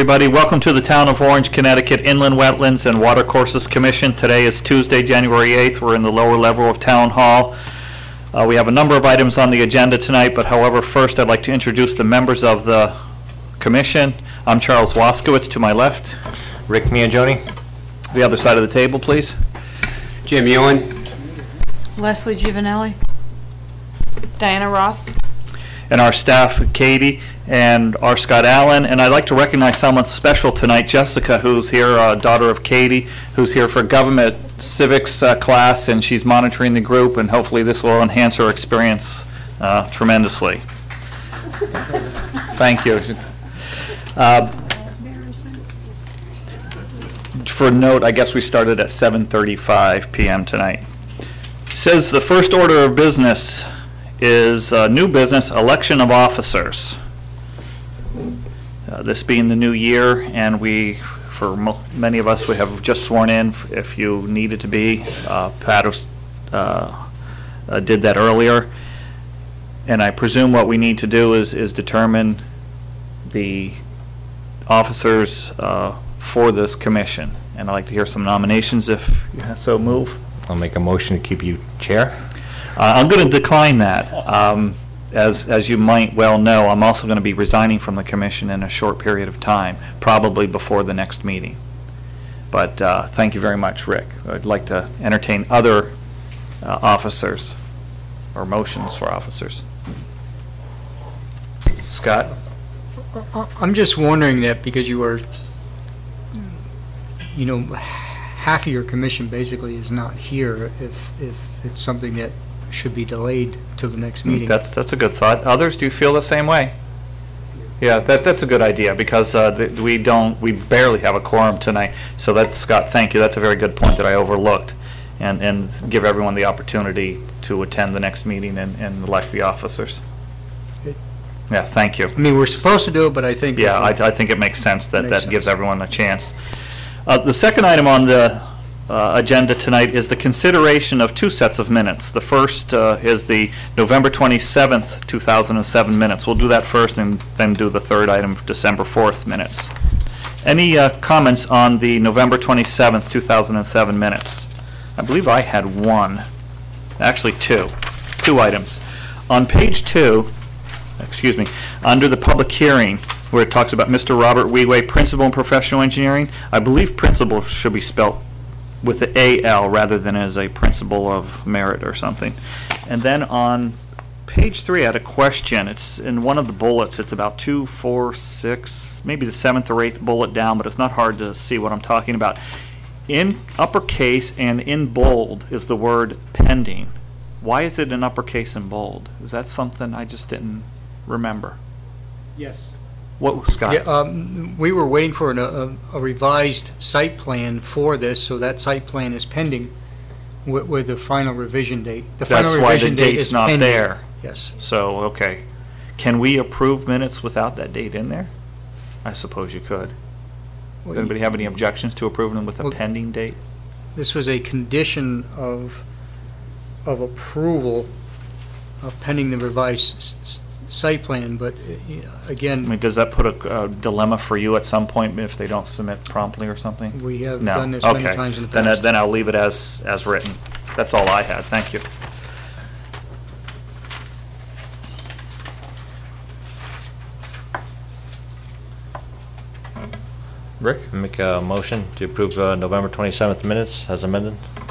everybody. Welcome to the Town of Orange, Connecticut Inland Wetlands and Watercourses Commission. Today is Tuesday, January 8th. We're in the lower level of Town Hall. We have a number of items on the agenda tonight, but however, first I'd like to introduce the members of the Commission. I'm Charles Waskowitz to my left. Rick Miagioni. The other side of the table, please. Jim Ewan. Leslie Giovanelli. Diana Ross. And our staff, Katie and R. Scott Allen. And I'd like to recognize someone special tonight, Jessica, who's here, daughter of Katie, who's here for government civics class, and she's monitoring the group, and hopefully this will enhance her experience tremendously. Thank you. For note, I guess we started at 7:35 p.m. tonight. It says the first order of business is new business, election of officers. This being the new year, and for many of us, we have just sworn in if you needed to be. Pat did that earlier. And I presume what we need to do is determine the officers for this commission. And I'd like to hear some nominations if you so move. I'll make a motion to keep you chair. I'm going to decline that. As you might well know, I'm also going to be resigning from the commission in a short period of time, probably before the next meeting. But thank you very much, Rick. I'd like to entertain other officers or motions for officers. Scott? I'm just wondering that because you are, half of your commission basically is not here, if it's something that should be delayed till the next meeting. That's a good thought. Others, do you feel the same way? Yeah, that's a good idea because we barely have a quorum tonight. So that, Scott, thank you. That's a very good point that I overlooked, and give everyone the opportunity to attend the next meeting and elect the officers. Yeah, thank you. I mean, we're supposed to do it, but I think I think it makes sense that gives everyone a chance. The second item on the agenda tonight is the consideration of two sets of minutes. The first is the November 27th, 2007 minutes. We'll do that first and then do the third item, December 4th minutes. Any comments on the November 27th, 2007 minutes? I believe I had one. Actually, two items. On page 2, excuse me, under the public hearing, where it talks about Mr. Robert Weway, Principal in Professional Engineering, I believe principal should be spelled with the A-L rather than as a principal of merit or something. And then on page 3, I had a question. It's in one of the bullets. It's about 2, 4, 6, maybe the 7th or 8th bullet down, but it's not hard to see what I'm talking about. In uppercase and in bold is the word pending. Why is it in uppercase and bold? Is that something I just didn't remember? Yes. What, Scott? Yeah, we were waiting for a revised site plan for this, so that site plan is pending with the final revision date. That's why the date's not there. Yes. So, okay. Can we approve minutes without that date in there? I suppose you could. Does anybody have any objections to approving them with a pending date? This was a condition of approval of pending the revised site plan, but again, I mean, does that put a dilemma for you at some point if they don't submit promptly or something? We have done this many times in the past. Then I'll leave it as written. That's all I had. Thank you. Rick? Make a motion to approve November 27th minutes as amended. All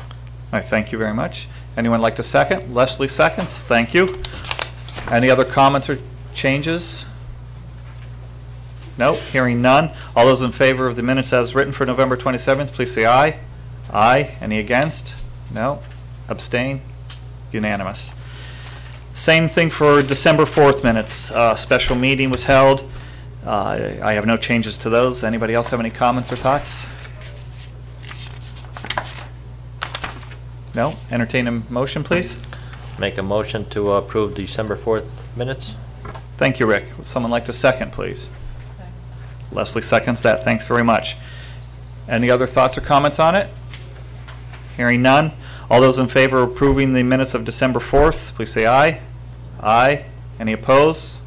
right, thank you very much. Anyone like to second? Leslie seconds. Thank you. Any other comments or changes? No, hearing none. All those in favor of the minutes as written for November 27th, please say aye. Aye. Any against? No. Abstain? Unanimous. Same thing for December 4th minutes. Special meeting was held. I have no changes to those. Anybody else have any comments or thoughts? No? Entertain a motion, please. Make a motion to approve December 4th minutes. Thank you, Rick. Would someone like to second, please? Second. Leslie seconds that. Thanks very much. Any other thoughts or comments on it? Hearing none. All those in favor of approving the minutes of December 4th, please say aye. Aye. Any opposed?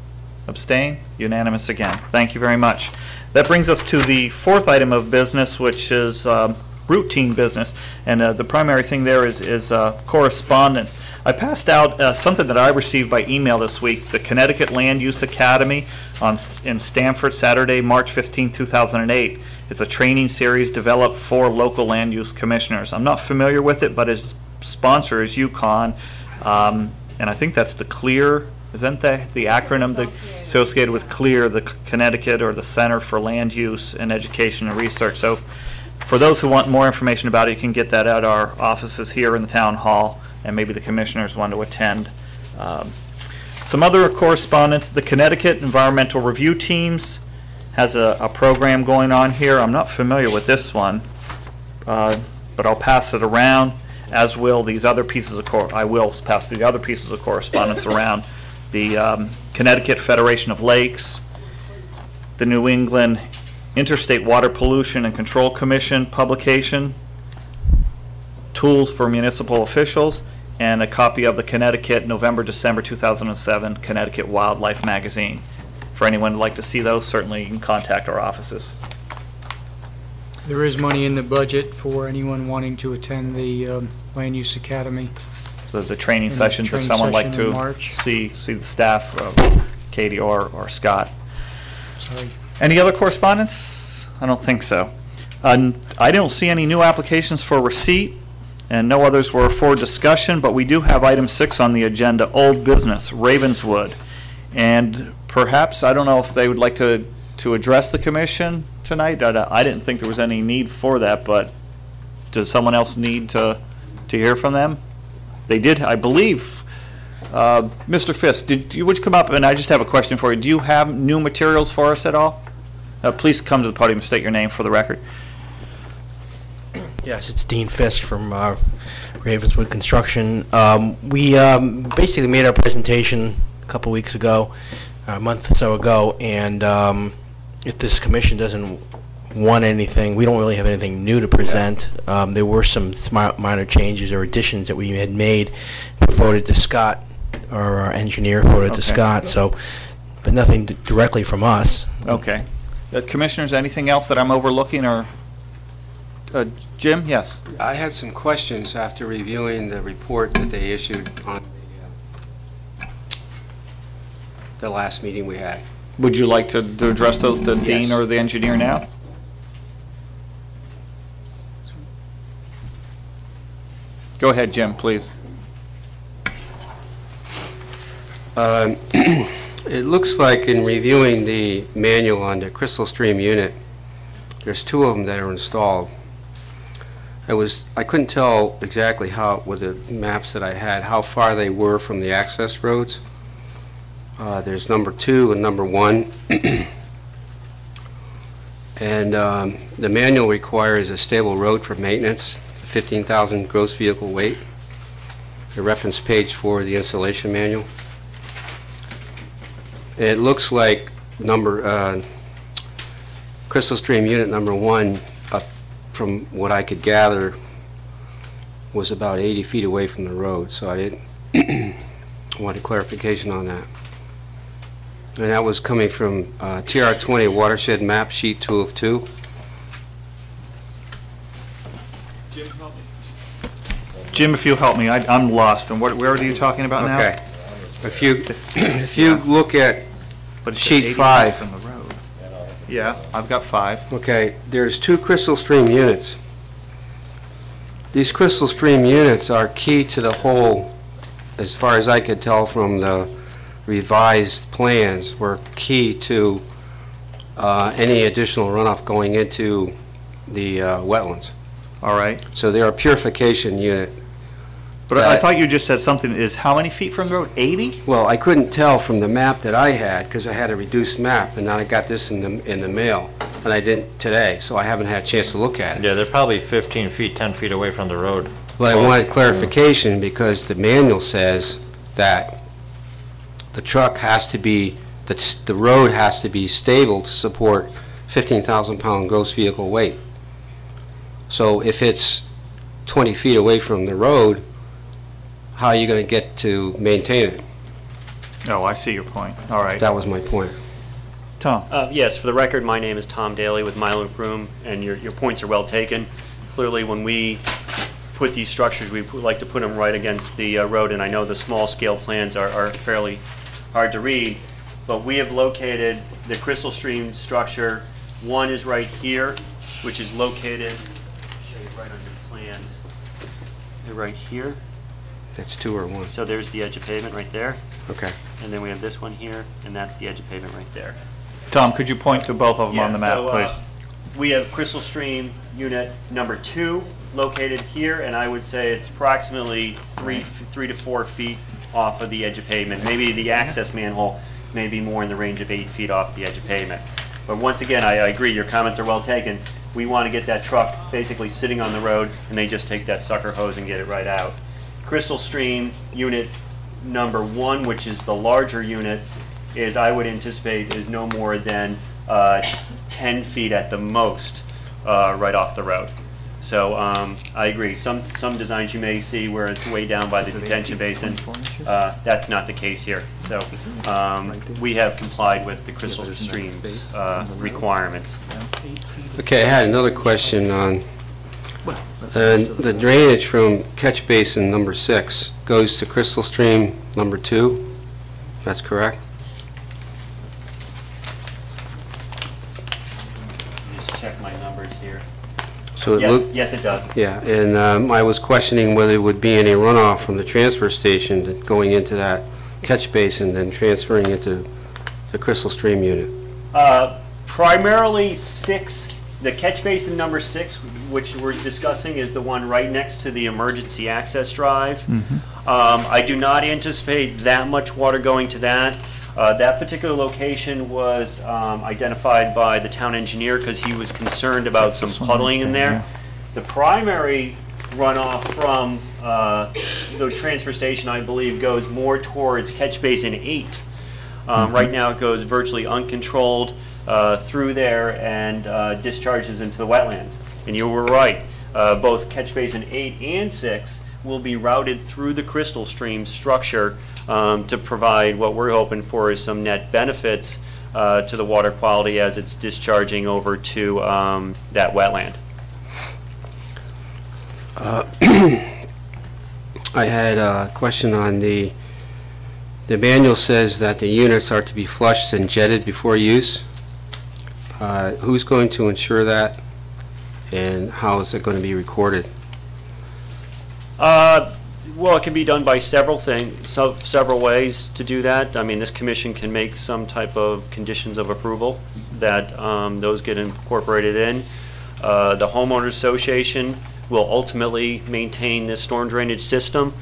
Abstain? Unanimous again. Thank you very much. That brings us to the fourth item of business, which is routine business, and the primary thing there is correspondence. I passed out something that I received by email this week, the Connecticut Land Use Academy in Stamford, Saturday, March 15, 2008. It's a training series developed for local land use commissioners. I'm not familiar with it, but its sponsor is UConn, and I think that's the CLEAR. Isn't that the acronym associated with CLEAR, the Connecticut or the Center for Land Use and Education and Research? So for those who want more information about it, you can get that at our offices here in the town hall, and maybe the commissioners want to attend. Some other correspondence, the Connecticut Environmental Review Teams has a program going on here. I'm not familiar with this one, but I'll pass it around, as will these other pieces of I will pass the other pieces of correspondence around. The Connecticut Federation of Lakes, the New England Interstate Water Pollution and Control Commission publication, Tools for Municipal Officials, and a copy of the Connecticut November-December 2007 Connecticut Wildlife Magazine. For anyone who'd like to see those, certainly you can contact our offices. There is money in the budget for anyone wanting to attend the Land Use Academy. So the training And sessions, training if someone would like session in to March. see the staff, Katie or Scott. Sorry. Any other correspondence? I don't think so. I don't see any new applications for receipt, and no others were for discussion, but we do have item 6 on the agenda, old business, Ravenswood. And perhaps, I don't know if they would like to address the commission tonight. I didn't think there was any need for that, but does someone else need to hear from them? They did, I believe. Mr. Fisk, would you come up, and I just have a question for you. Do you have new materials for us at all? Please come to the podium and state your name for the record. Yes, it's Dean Fisk from Ravenswood Construction. We basically made our presentation a couple weeks ago, a month or so ago, and if this commission doesn't want anything, we don't really have anything new to present. There were some minor changes or additions that we had made, forwarded to Scott, or our engineer forwarded to Scott, so, but nothing directly from us. Okay. Commissioners, anything else that I'm overlooking, or Jim? Yes. I had some questions after reviewing the report that they issued on the last meeting we had. Would you like to address those to Dean or the engineer now? Go ahead, Jim, please. It looks like in reviewing the manual on the Crystal Stream unit, there's 2 of them that are installed. I couldn't tell exactly how, with the maps that I had, how far they were from the access roads. There's number 2 and number 1. And the manual requires a stable road for maintenance, 15,000 gross vehicle weight. The reference page for the installation manual. It looks like Crystal Stream unit number 1, up from what I could gather, was about 80 feet away from the road, so I didn't wanted clarification on that. And that was coming from TR20 watershed map sheet 2 of 2. Jim, if you help me, I'm lost. And where are you talking about now? Okay. If you look at sheet 5. From the road. Yeah, I've got 5. Okay, there's 2 Crystal Stream units. These Crystal Stream units are key to the whole, as far as I could tell from the revised plans, were key to any additional runoff going into the wetlands. All right. So they're a purification unit. But I thought you just said something is how many feet from the road? 80? Well, I couldn't tell from the map that I had because I had a reduced map, and now I got this in the mail, and I didn't today, so I haven't had a chance to look at it. Yeah, they're probably 15 feet, 10 feet away from the road. Well, I wanted clarification because the manual says that the truck has to be, the road has to be stable to support 15,000-pound gross vehicle weight. So if it's 20 feet away from the road, how are you going to get to maintain it? Oh, I see your point. All right. That was my point. Tom? Yes, for the record, my name is Tom Daly with Milo Broom, and your points are well taken. Clearly, when we put these structures, we like to put them right against the road, and I know the small-scale plans are fairly hard to read, but we have located the crystal stream structure. One is right here, which is located, I'll show you right on your plans. They're right here. That's 2 or 1? So there's the edge of pavement right there, Okay. and then we have this one here, and that's the edge of pavement right there. Tom, could you point to both of them on the map, so, please? We have Crystal Stream Unit number 2 located here, and I would say it's approximately 3 to 4 feet off of the edge of pavement. Maybe the access manhole may be more in the range of 8 feet off the edge of pavement. But once again, I agree, your comments are well taken. We want to get that truck basically sitting on the road, and they just take that sucker hose and get it right out. Crystal Stream Unit number 1, which is the larger unit, is, I would anticipate, is no more than 10 feet at the most right off the road. So I agree. Some designs you may see where it's way down by the detention basin. That's not the case here. So we have complied with the Crystal Stream's requirements. Okay, I had another question on the drainage from catch basin number 6 goes to Crystal Stream number 2. That's correct? Just check my numbers here. So Yes, it does. Yeah, and I was questioning whether there would be any runoff from the transfer station going into that catch basin and transferring it to the Crystal Stream unit. Primarily 6. The catch basin number 6, which we're discussing, is the one right next to the emergency access drive. I do not anticipate that much water going to that. That particular location was identified by the town engineer because he was concerned about some puddling in there. The primary runoff from the transfer station, I believe, goes more towards catch basin 8. Right now it goes virtually uncontrolled through there and discharges into the wetlands. And you were right, both catch basin 8 and 6 will be routed through the Crystal Stream structure to provide what we're hoping for is some net benefits to the water quality as it's discharging over to that wetland. I had a question on the manual says that the units are to be flushed and jetted before use. Who's going to ensure that, and how is it going to be recorded? Well, it can be done by several ways to do that. I mean, this commission can make some type of conditions of approval that those get incorporated in. The homeowners association will ultimately maintain this storm drainage system.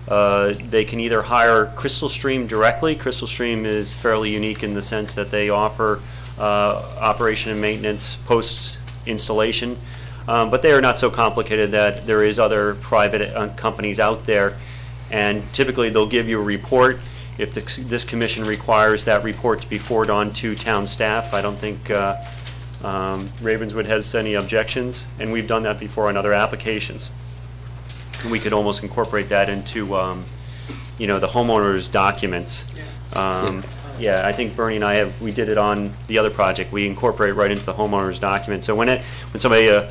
They can either hire Crystal Stream directly. Crystal Stream is fairly unique in the sense that they offer operation and maintenance post-installation. But they are not so complicated that there is other private companies out there, and typically they'll give you a report. If this commission requires that report to be forwarded on to town staff, I don't think Ravenswood has any objections, and we've done that before on other applications. We could almost incorporate that into you know, the homeowner's documents. Yeah, I think Bernie and I we did it on the other project. We incorporate right into the homeowner's document. So when somebody, a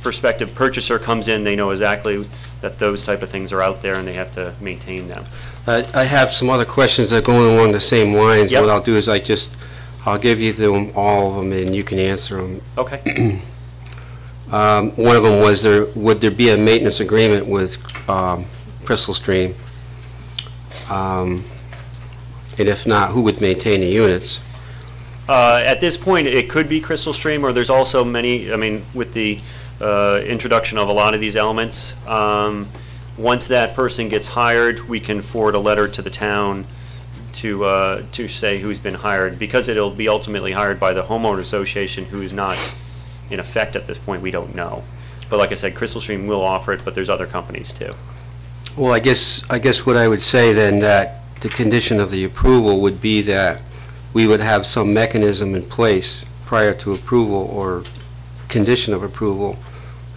prospective purchaser comes in, they know exactly that those type of things are out there and they have to maintain them. I have some other questions that are going along the same lines. Yep. What I'll do is I'll give you all of them and you can answer them. Okay. One of them was would there be a maintenance agreement with Crystal Stream? And if not, who would maintain the units? At this point, it could be Crystal Stream, or there's also many, I mean, with the introduction of a lot of these elements, once that person gets hired, we can forward a letter to the town to say who's been hired, because it'll be ultimately hired by the homeowner association, who is not in effect at this point. We don't know. But like I said, Crystal Stream will offer it, but there's other companies too. Well, I guess what I would say then, that the condition of the approval would be that we would have some mechanism in place prior to approval or condition of approval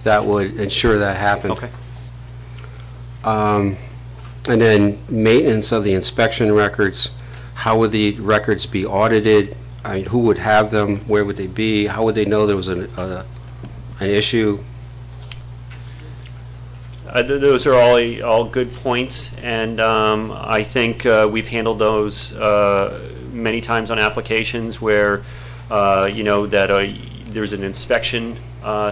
that would ensure that happened. Okay. And then maintenance of the inspection records, how would the records be audited? I mean, who would have them? Where would they be? How would they know there was an issue? Those are all good points, and I think we've handled those many times on applications where you know that there's an inspection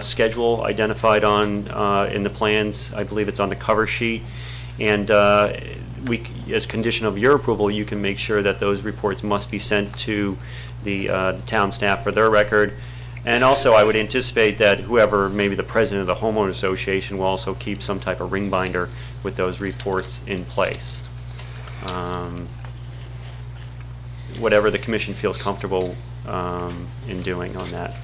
schedule identified on in the plans. I believe it's on the cover sheet, and as condition of your approval, you can make sure that those reports must be sent to the town staff for their record. And also, I would anticipate that whoever, maybe the president of the homeowners association, will also keep some type of ring binder with those reports in place. Whatever the commission feels comfortable in doing on that.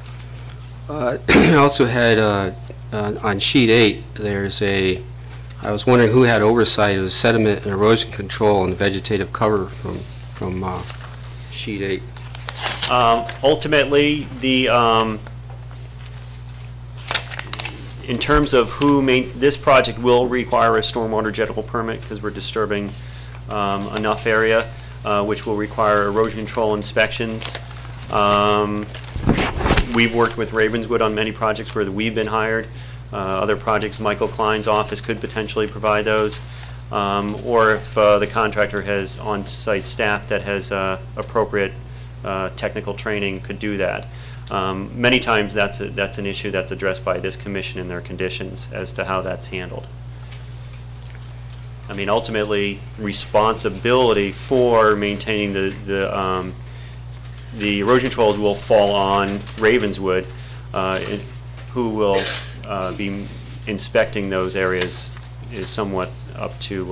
I also had on sheet 8, I was wondering who had oversight of the sediment and erosion control and vegetative cover from sheet 8. Ultimately, in terms of this project will require a stormwater jetable permit because we're disturbing enough area, which will require erosion control inspections. We've worked with Ravenswood on many projects where we've been hired. Other projects, Michael Klein's office could potentially provide those. Or if the contractor has on-site staff that has appropriate technical training, could do that. Many times that's an issue that's addressed by this commission in their conditions as to how that's handled. I mean, ultimately, responsibility for maintaining the erosion controls will fall on Ravenswood, who will be inspecting those areas is somewhat up to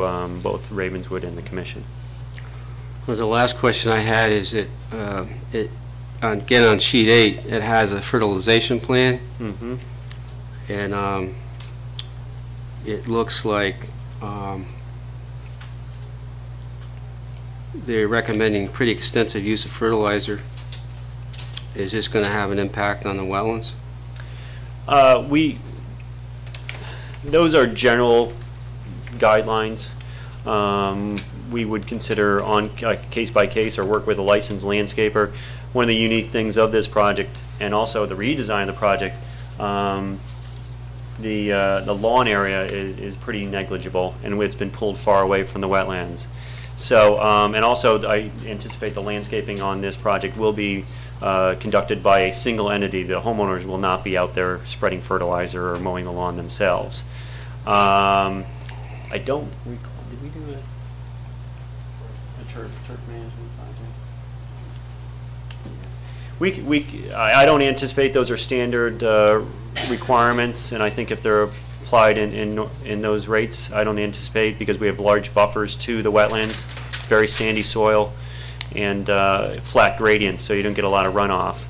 both Ravenswood and the commission. Well, the last question I had is that again on sheet 8, it has a fertilization plan, and it looks like they're recommending pretty extensive use of fertilizer. Is this going to have an impact on the wetlands? Those are general guidelines. We would consider on case by case or work with a licensed landscaper. One of the unique things of this project and also the redesign of the project, the lawn area is pretty negligible and it's been pulled far away from the wetlands. So, and also I anticipate the landscaping on this project will be conducted by a single entity. The homeowners will not be out there spreading fertilizer or mowing the lawn themselves. I don't recall, did we do a turf management project? I don't anticipate those are standard requirements, and I think if they're applied in those rates, I don't anticipate, because we have large buffers to the wetlands. It's very sandy soil and flat gradients, so you don't get a lot of runoff.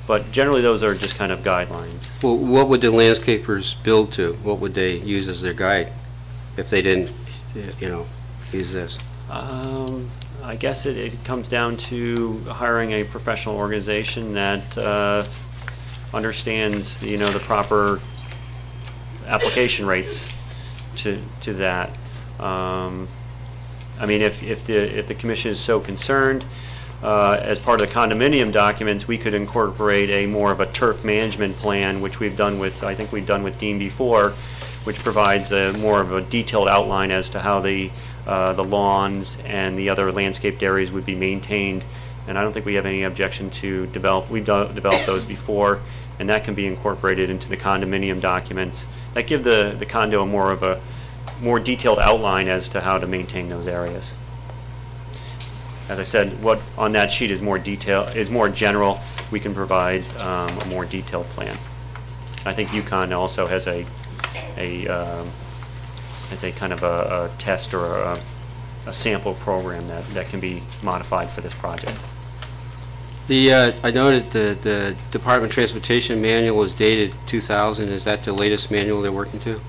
But generally, those are just kind of guidelines. Well, what would the landscapers build to? What would they use as their guide if they didn't, use this? I guess it comes down to hiring a professional organization that understands, the proper application rates to that. I mean, if the commission is so concerned, as part of the condominium documents, we could incorporate more of a turf management plan, which we've done with, I think we've done with Dean before, which provides more of a detailed outline as to how the lawns and the other landscaped areas would be maintained. And I don't think we have any objection to we've developed those before, and that can be incorporated into the condominium documents. That give the condo more detailed outline as to how to maintain those areas. As I said, what on that sheet is more general. We can provide a more detailed plan. I think UConn also has a kind of a test or a sample program that can be modified for this project. I noted the Department of Transportation manual was dated 2000. Is that the latest manual they're working to?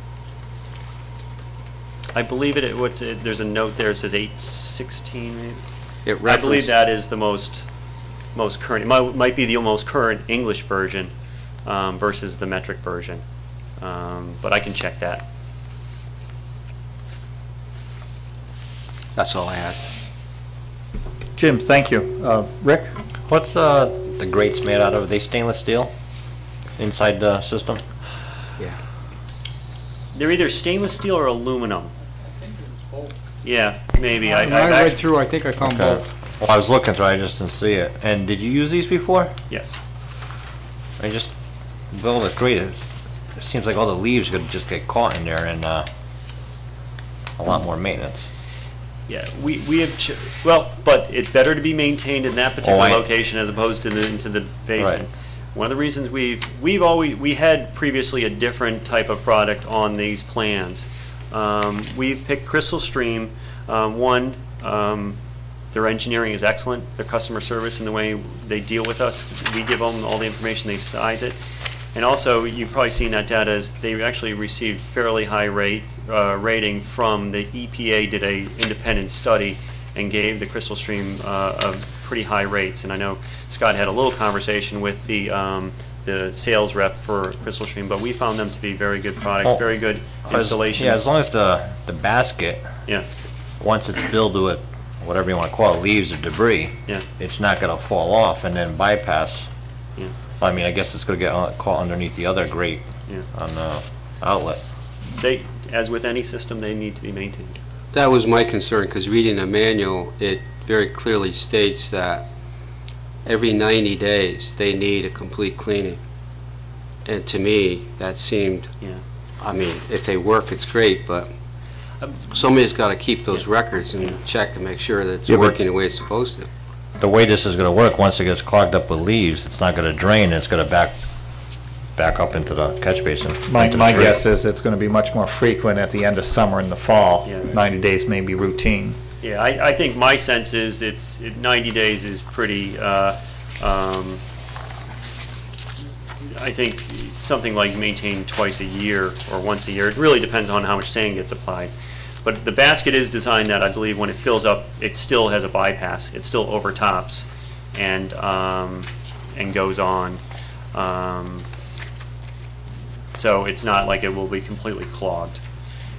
I believe there's a note there. It says 816. I believe that is the most current. It might be the most current English version versus the metric version, but I can check that. That's all I had. Jim, thank you. Rick? What's the grates made out of? Are they stainless steel inside the system? Yeah. They're either stainless steel or aluminum. Yeah, maybe. When I read through, I think I found both. Well, I was looking through, I just didn't see it. And did you use these before? Yes. I just built a grate. It seems like all the leaves could just get caught in there, and a lot more maintenance. Yeah, we have, well, but it's better to be maintained in that particular location as opposed to into the basin. Right. One of the reasons we had previously a different type of product on these plans. We've picked Crystal Stream. Their engineering is excellent. Their customer service and the way they deal with us, we give them all the information, they size it. And also, you've probably seen that data, is they actually received fairly high rating from the EPA. Did a independent study and gave the Crystal Stream pretty high rates. And I know Scott had a little conversation with the sales rep for Crystal Stream, but we found them to be very good product, very good installation. Yeah, as long as the basket, once it's filled with whatever you want to call it, leaves or debris, it's not going to fall off and then bypass. I mean, I guess it's going to get caught underneath the other grate on the outlet. They, as with any system, they need to be maintained. That was my concern, because reading the manual, it very clearly states that every 90 days they need a complete cleaning. And to me, that seemed, I mean, if they work, it's great, but somebody's got to keep those records and check and make sure that it's working the way it's supposed to. The way this is going to work, once it gets clogged up with leaves, it's not going to drain, it's going to back up into the catch basin. My guess is it's going to be much more frequent at the end of summer and the fall. 90 days may be routine. Yeah, I think my sense is 90 days is pretty, I think something like maintained twice a year or once a year. It really depends on how much sand gets applied. But the basket is designed that, I believe, when it fills up, it still has a bypass. It still overtops and goes on. So it's not like it will be completely clogged.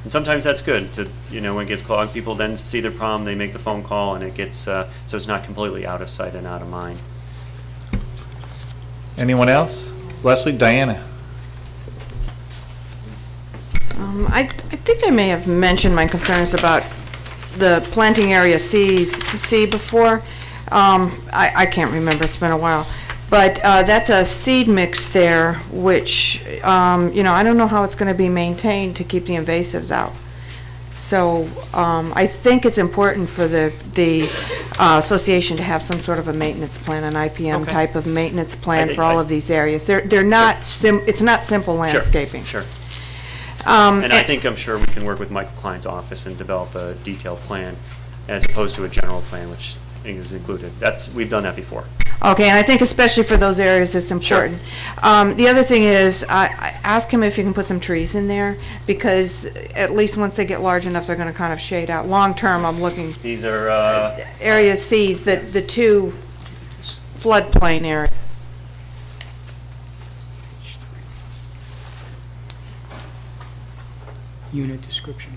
And sometimes that's good to, when it gets clogged, people then see their problem, they make the phone call, and it gets, so it's not completely out of sight and out of mind. Anyone else? Leslie, Diana? I think I may have mentioned my concerns about the planting area C before. I can't remember, it's been a while. But that's a seed mix there, which, I don't know how it's going to be maintained to keep the invasives out. So I think it's important for the association to have some sort of a maintenance plan, an IPM type of maintenance plan for all of these areas. They're not it's not simple landscaping. Sure. And I'm sure we can work with Michael Klein's office and develop a detailed plan as opposed to a general plan, which is included. We've done that before. Okay, and I think especially for those areas, it's important. Sure. The other thing is, I ask him if he can put some trees in there, because at least once they get large enough, they're going to kind of shade out. Long term, I'm looking. These are area C's, the two floodplain areas. Unit description.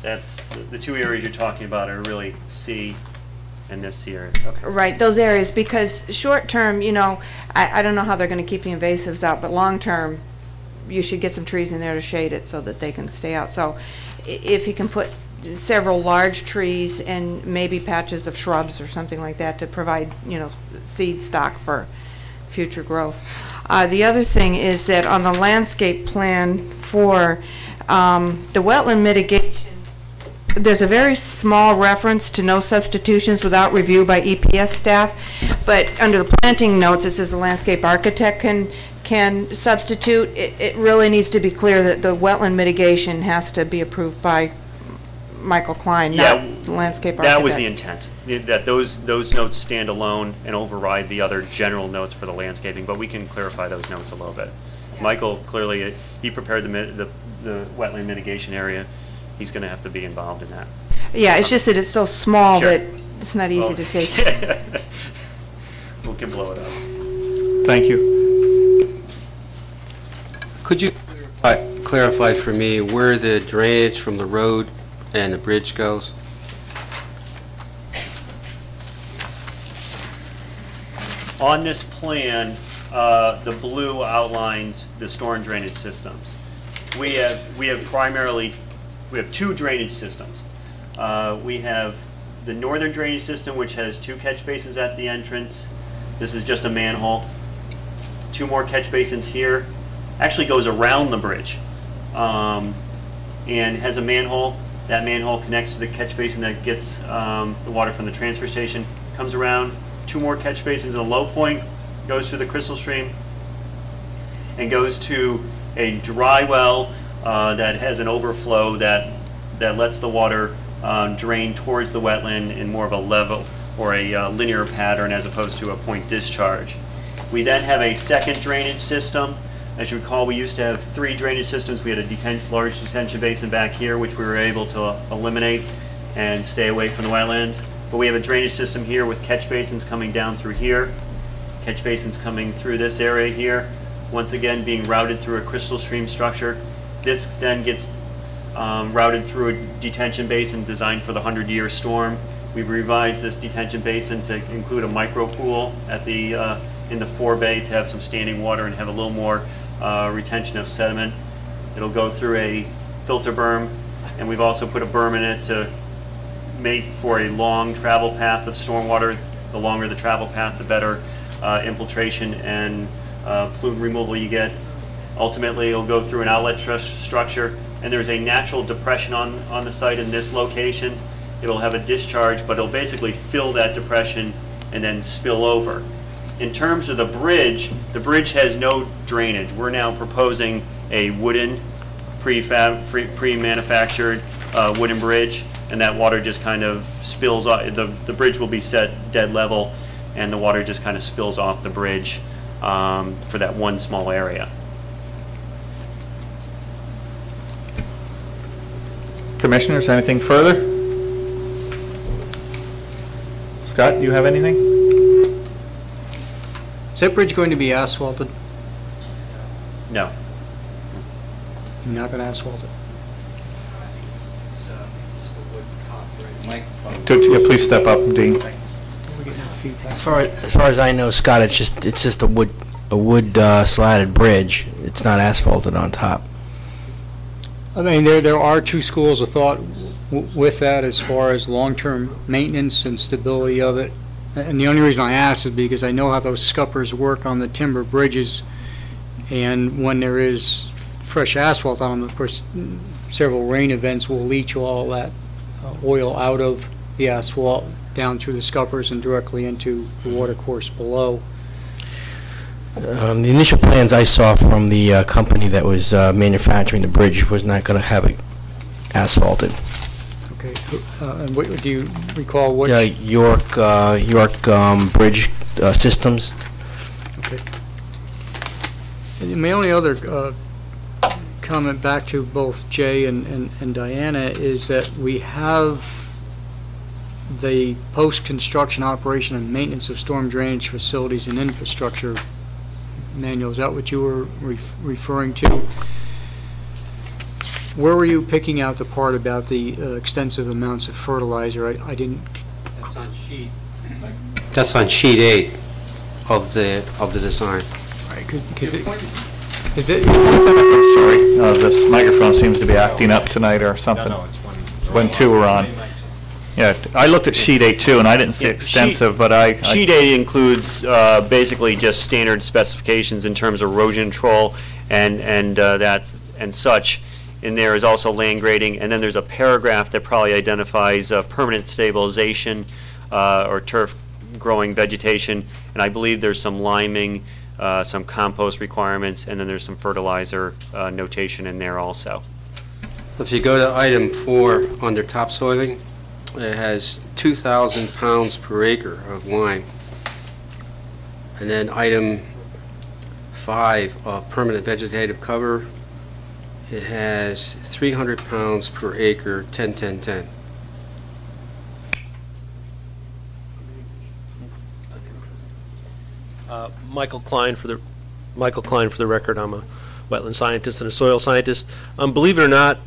That's the two areas you're talking about are really C and this here. Okay. Right, those areas, because short term, I don't know how they're going to keep the invasives out, but long term, you should get some trees in there to shade it so that they can stay out. So if you can put several large trees and maybe patches of shrubs or something like that to provide, seed stock for future growth. The other thing is that on the landscape plan for the wetland mitigation, there's a very small reference to no substitutions without review by EPS staff, but under the planting notes, it says the landscape architect can substitute. It really needs to be clear that the wetland mitigation has to be approved by Michael Klein, not the landscape architect. That was the intent, that those notes stand alone and override the other general notes for the landscaping, but we can clarify those notes a little bit. Yeah. Michael, clearly, he prepared the wetland mitigation area. He's going to have to be involved in that. Yeah, it's just that it's so small that it's not easy to see. We can blow it up. Thank you. Could you clarify for me where the drainage from the road and the bridge goes? On this plan, the blue outlines the storm drainage systems. We have two drainage systems. We have the northern drainage system, which has 2 catch basins at the entrance. This is just a manhole. 2 more catch basins here. Actually goes around the bridge and has a manhole. That manhole connects to the catch basin that gets the water from the transfer station. Comes around, 2 more catch basins at a low point, goes through the crystal stream, and goes to a dry well that has an overflow that lets the water drain towards the wetland in more of a level or a linear pattern as opposed to a point discharge. We then have a second drainage system. As you recall, we used to have 3 drainage systems. We had a large detention basin back here, which we were able to eliminate and stay away from the wetlands. But we have a drainage system here with catch basins coming down through here, catch basins coming through this area here, once again being routed through a crystal stream structure. This then gets routed through a detention basin designed for the 100-year storm. We've revised this detention basin to include a micro pool at the in the forebay to have some standing water and have a little more retention of sediment. It'll go through a filter berm, and we've also put a berm in it to make for a long travel path of stormwater. The longer the travel path, the better infiltration and plume removal you get. Ultimately, it'll go through an outlet structure, and there's a natural depression on the site in this location. It'll have a discharge, but it'll basically fill that depression and then spill over. In terms of the bridge has no drainage. We're now proposing a wooden, pre-manufactured wooden bridge, and that water just kind of spills off. The bridge will be set dead level, and the water just kind of spills off the bridge for that one small area. Commissioners, anything further? Scott, do you have anything? Is that bridge going to be asphalted? No. You're not going to asphalt it? Please step up, Dean. As far as I know, Scott, it's just a wood slatted bridge. It's not asphalted on top. I mean, there are 2 schools of thought with that as far as long-term maintenance and stability of it. And the only reason I ask is because I know how those scuppers work on the timber bridges, and when there is fresh asphalt on them, of course, several rain events will leach all that oil out of the asphalt down through the scuppers and directly into the watercourse below. The initial plans I saw from the company that was manufacturing the bridge was not going to have it asphalted. Okay. And what, do you recall what? York Bridge Systems. Okay. And my only other comment back to both Jay and Diana is that we have the post-construction operation and maintenance of storm drainage facilities and infrastructure manual. Is that what you were referring to? Where were you picking out the part about the extensive amounts of fertilizer? I didn't. That's on sheet. That's on sheet 8 of the design. Right, because is it? Sorry, this microphone seems to be acting up tonight or something. No, it's when 2 were on. Yeah, I looked at sheet 8 too, and I didn't see extensive, but Sheet 8 includes basically just standard specifications in terms of erosion control and such. And there is also land grading, and then there's a paragraph that probably identifies permanent stabilization or turf growing vegetation, and I believe there's some liming, some compost requirements, and then there's some fertilizer notation in there also. If you go to item 4 under topsoiling, it has 2,000 pounds per acre of lime. And then item 5, permanent vegetative cover, it has 300 pounds per acre, 10-10-10. Michael Klein for the record. I'm a wetland scientist and a soil scientist. Believe it or not,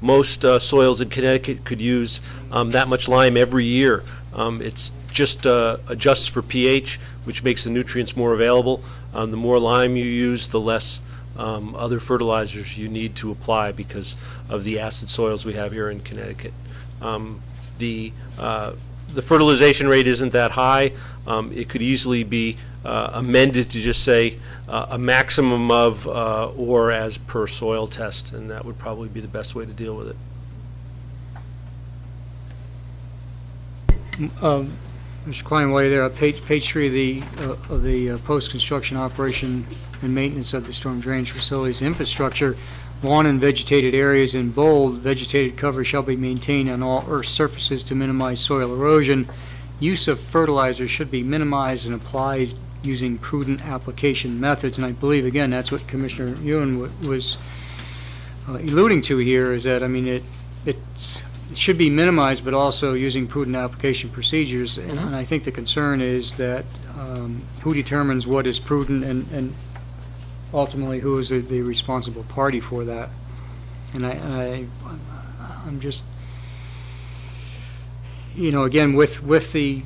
most soils in Connecticut could use that much lime every year. It's just adjusts for pH, which makes the nutrients more available. The more lime you use, the less other fertilizers you need to apply because of the acid soils we have here in Connecticut. The fertilization rate isn't that high. It could easily be amended to just say a maximum of or as per soil test, and that would probably be the best way to deal with it. Mr. Klein, while you're there, page 3 of the post-construction operation and maintenance of the storm drainage facilities infrastructure, lawn and vegetated areas in bold, vegetated cover shall be maintained on all earth surfaces to minimize soil erosion. Use of fertilizer should be minimized and applied using prudent application methods. And I believe, again, that's what Commissioner Ewan was alluding to here, is that, I mean, it should be minimized, but also using prudent application procedures. And I think the concern is that who determines what is prudent, and ultimately who is the responsible party for that. And I'm just, you know, again, with the,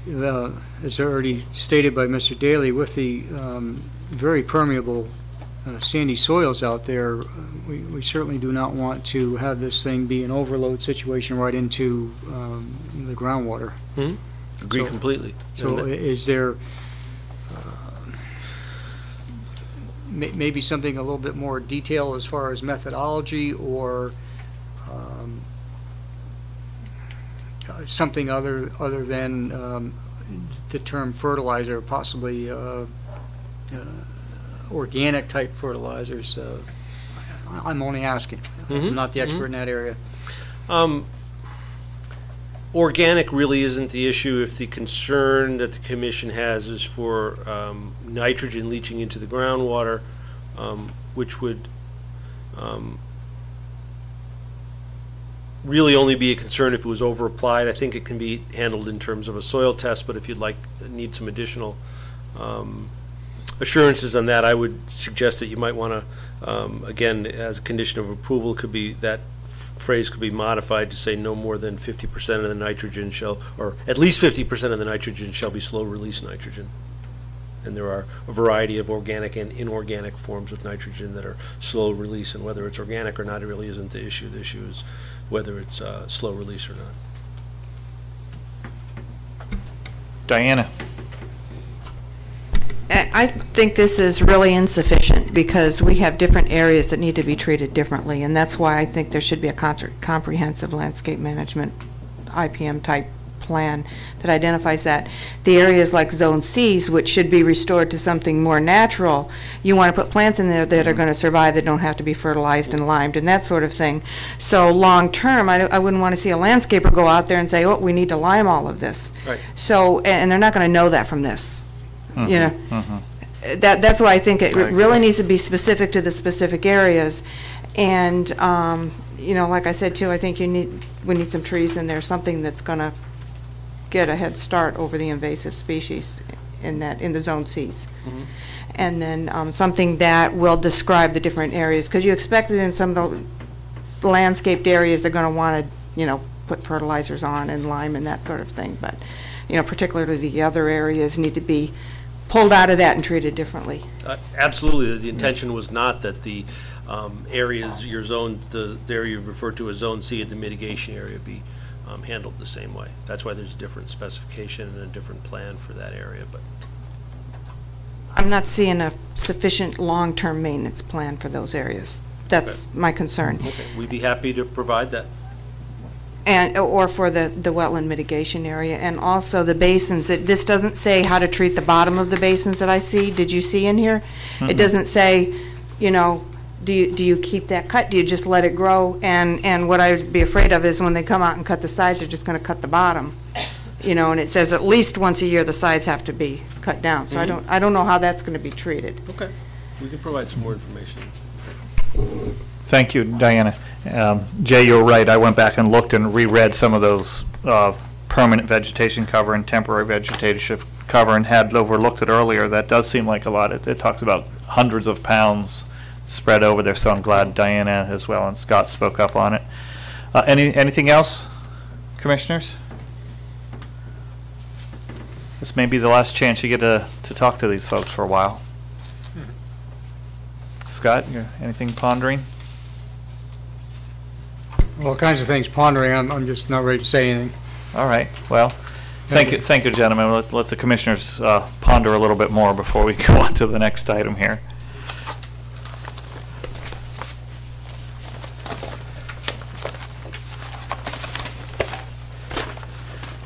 as already stated by Mr. Daly, with the very permeable sandy soils out there, we certainly do not want to have this thing be an overload situation right into the groundwater. Agree completely. So is there maybe something a little bit more detailed as far as methodology, or something other than the term fertilizer, possibly organic type fertilizers? I'm only asking. I'm not the expert in that area. Organic really isn't the issue if the concern that the commission has is for nitrogen leaching into the groundwater, which would really only be a concern if it was over applied. I think it can be handled in terms of a soil test, but if you'd need some additional assurances on that, I would suggest that you might want to, again, as a condition of approval, could be that phrase could be modified to say no more than 50% of the nitrogen shall, or at least 50% of the nitrogen shall be slow release nitrogen. And there are a variety of organic and inorganic forms of nitrogen that are slow release, and whether it's organic or not, it really isn't the issue. The issue is whether it's slow release or not. Diana. I think this is really insufficient because we have different areas that need to be treated differently, and that's why I think there should be a comprehensive landscape management IPM type plan that identifies that. The areas like Zone Cs, which should be restored to something more natural, you want to put plants in there that are going to survive, that don't have to be fertilized and limed and that sort of thing. So long term, I wouldn't want to see a landscaper go out there and say, oh, we need to lime all of this. Right. So, and they're not going to know that from this. You know, that's why I think it really needs to be specific to the specific areas. And you know, like I said too, I think we need some trees in there, something that's going to get a head start over the invasive species in the Zone Cs. And then something that will describe the different areas, because you expect it in some of the landscaped areas they're going to want to, you know, put fertilizers on and lime and that sort of thing. But you know, particularly the other areas need to be pulled out of that and treated differently. Absolutely. The intention was not that the areas, the area you've referred to as Zone C, the mitigation area, be handled the same way. That's why there's a different specification and a different plan for that area. But I'm not seeing a sufficient long-term maintenance plan for those areas. That's my concern. Okay. We'd be happy to provide that. And, or for the wetland mitigation area, and also the basins. This doesn't say how to treat the bottom of the basins that I see. Did you see in here? It doesn't say, you know, do you keep that cut? Do you just let it grow? And what I'd be afraid of is when they come out and cut the sides, they're just going to cut the bottom. You know, and it says at least once a year the sides have to be cut down. So I don't know how that's going to be treated. Okay, we can provide some more information. Thank you, Diana. Jay, you're right. I went back and looked and reread some of those permanent vegetation cover and temporary vegetation cover, and had overlooked it earlier. That does seem like a lot. It talks about hundreds of pounds spread over there, so I'm glad Diana as well and Scott spoke up on it. Anything else, commissioners? This may be the last chance you get to talk to these folks for a while. Scott, anything pondering? All kinds of things pondering. I'm just not ready to say anything. All right. Well, thank you, gentlemen. Let the commissioners ponder a little bit more before we go on to the next item here.